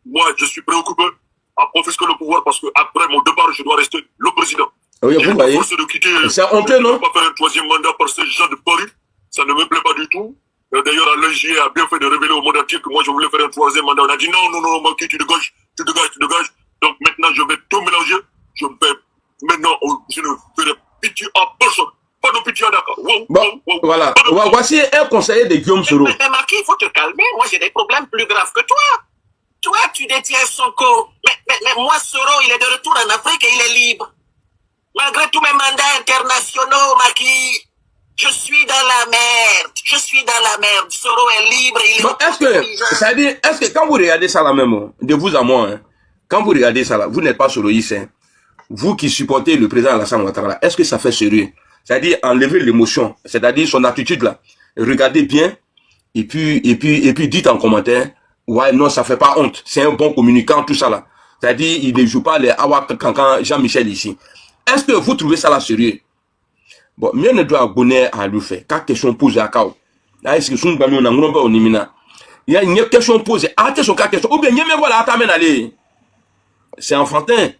S5: Moi, je suis préoccupé à confisquer le pouvoir parce que après mon départ, je dois rester le président.
S1: Oui, vous voyez. C'est honteux, non?
S5: Je ne peux pas faire un troisième mandat par ces gens de Paris. Ça ne me plaît pas du tout. D'ailleurs, Alain Juillet a bien fait de révéler au monde entier que moi, je voulais faire un troisième mandat. On a dit non, Maki, tu dégages. Donc maintenant, je vais tout mélanger. Maintenant, je ne ferai pitié à personne. Pas de pitié à Dakar.
S1: Voilà. Voici un conseiller de Guillaume Soro.
S2: Mais Maki, il faut te calmer. Moi, j'ai des problèmes plus graves que toi. Toi, tu détiens Sonko. Mais moi, Soro, il est de retour en Afrique et il est libre. Malgré tous mes mandats internationaux, Maki, je suis dans la merde. Soro est libre. Il est
S1: bon, est-ce que quand vous regardez ça là même, de vous à moi, hein, quand vous regardez ça là, vous n'êtes pas soroïste, hein, vous qui supportez le président Alassane Ouattara, est-ce que ça fait sérieux? C'est-à-dire enlever l'émotion, c'est-à-dire son attitude là. Regardez bien, et puis dites en commentaire, ouais, non, ça fait pas honte. C'est un bon communicant, tout ça là. C'est-à-dire, il ne joue pas les Awa Kankan Jean-Michel ici. Est-ce que vous trouvez ça là sérieux? Bon, mieux ne doit abonner à lui faire. Quand question posée à Kao. Là, est-ce que son gamin n'a pas au Nimina? Il y a une question posée. Arrêtez son cas question. Ou bien, il y a même voilà, attends, allez. C'est enfantin.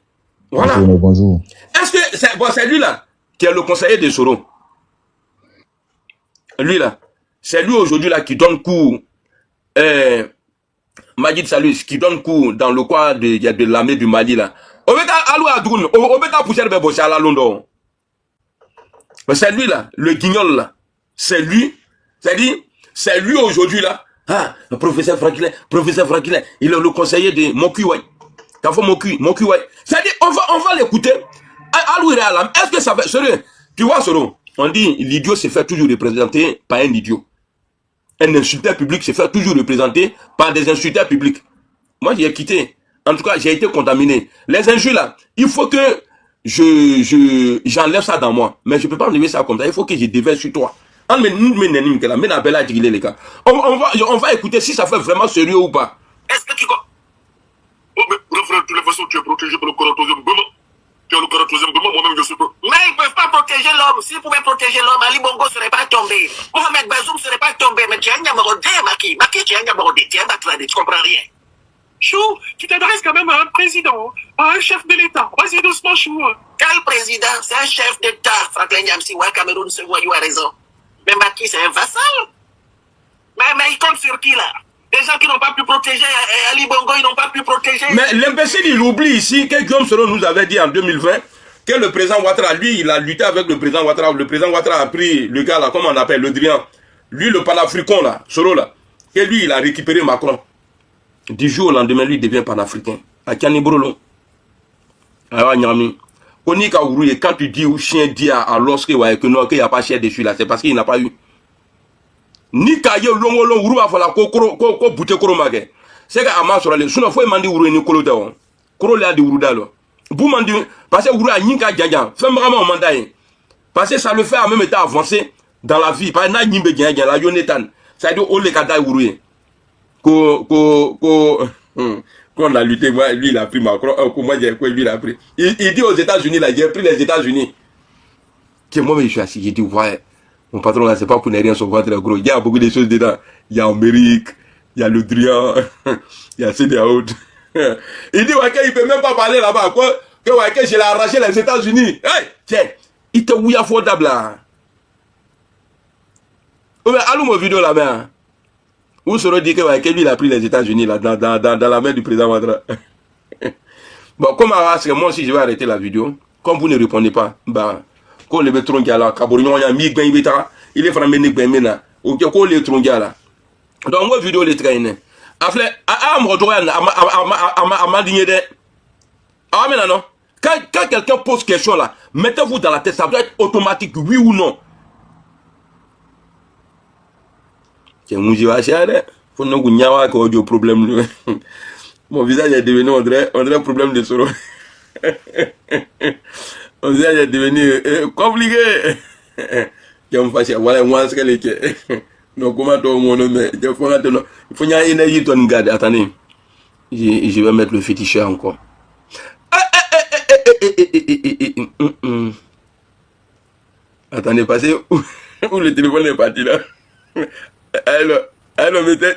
S1: Voilà.
S4: Bonjour.
S1: Est-ce que c'est lui là qui est le conseiller de Soro? Lui là, c'est lui aujourd'hui là qui donne cours. Majid Salus qui donne cours dans le coin de l'armée du Mali là. Obeta alou adoun, obeta poussière be bosse à la London. C'est lui là, le guignol là. C'est lui. C'est-à-dire, c'est lui aujourd'hui là. Ah, le professeur Franklin, il est le conseiller de Mokuwai. Kafo Mokuwai. C'est-à-dire, on va l'écouter. Est-ce que ça fait sérieux? Tu vois, Soro, on dit l'idiot se fait toujours représenter par un idiot. Un insulteur public se fait toujours représenter par des insulteurs publics. Moi, j'ai quitté. En tout cas, j'ai été contaminé. Les injures là, il faut que j'enlève ça dans moi. Mais je ne peux pas enlever ça comme ça. Il faut que je déverse sur toi. On va écouter si ça fait vraiment sérieux ou pas.
S5: Est-ce que tu crois? Oh, mais frère, de toutes les façons, tu es protégé par le 43e Bema. Tu as le 43e Bema, moi-même je suis pas.
S2: Mais ils ne peuvent pas protéger l'homme. S'ils pouvaient protéger l'homme, Ali Bongo ne serait pas tombé. Mohamed Bazoum ne serait pas tombé. Mais tu es un Yamorodé, Maki. Maki, tu es un Yamorodé. Tu es un Batrade. Tu comprends rien.
S5: Chou, tu t'adresses quand même à un président, à un chef de l'État. Vas-y doucement, Chou.
S2: Quel président? C'est un chef d'État. Franklin Yamsiwa, Cameroun, ce voyou a raison. Mais Maki, c'est un vassal. Mais il compte sur qui là? Des gens qui n'ont pas pu protéger Ali Bongo, ils n'ont pas pu protéger.
S1: Mais l'imbécile, il oublie ici que Guillaume Soro nous avait dit en 2020 que le président Ouattara, lui, il a lutté avec le président Ouattara. Le président Ouattara a pris le gars là, comment on appelle, le Drian. Lui, le panafricain là, Soro là. Et lui, il a récupéré Macron. Du jour au lendemain, lui devient panafricain. À Kianibrolo. Alors, Nyami. Quand tu dis ou chien dit à l'os qu'il n'y a pas chien dessus là, c'est parce qu'il n'a pas eu. Ni kaye longo longo uru afala ko bute koro mage. C'est que ama sur les sinon faut mandi uru ni kolo dawo. Koro la di uru dalo. Bu mandi parce que uru a nyinka djanja. Fait vraiment mandaye. Parce que ça le fait en même temps avancer dans la vie. Parce que na nyimbe djanja la yonetan. Ça dit ole kada uru. Quand on a lutté, lui il a pris Macron, comment dire quoi lui il a pris. Il dit aux États-Unis là, j'ai pris les États-Unis. Que moi je suis assis, j'ai dit ouais. Mon patron là, c'est pas pour ne rien son ventre gros. Il y a beaucoup de choses dedans. Il y a Amérique, il y a le Drian, il y a CDAO. Il dit, ouais, il peut même pas parler là-bas. Quoi? Que ouais, je l'ai arraché les États-Unis. Hey, tiens, il te ouille affordable là. Oh, mais allons mon vidéo là-bas. Où se dit que ouais, lui il a pris les États-Unis là, dans la main du président Ouattara. Bon, comme moi aussi je vais arrêter la vidéo. Comme vous ne répondez pas, bah, quand le bétron qui a là, Kabourignon, il y a mis ben il est vraiment né ben maintenant. Ok, quand le bétron qui a là. Donc moi vidéo les traîner. Afle, me retrouver à ma dignité de. Ah mais non. Quand quelqu'un pose question là, mettez-vous dans la tête, ça doit être automatique, oui ou non. C'est mon jiwa cher, faut nous gagner que audio problème. Mon visage est devenu on dirait problème de soro. Mon visage est devenu compliqué. Je me fâche, voilà moi ce qu'elle est. Donc comment toi mon nom, il faut y avoir énergie ton garde. Attendez, je vais mettre le féticheur encore. Attendez, passez où le téléphone est parti là. Alors, mettez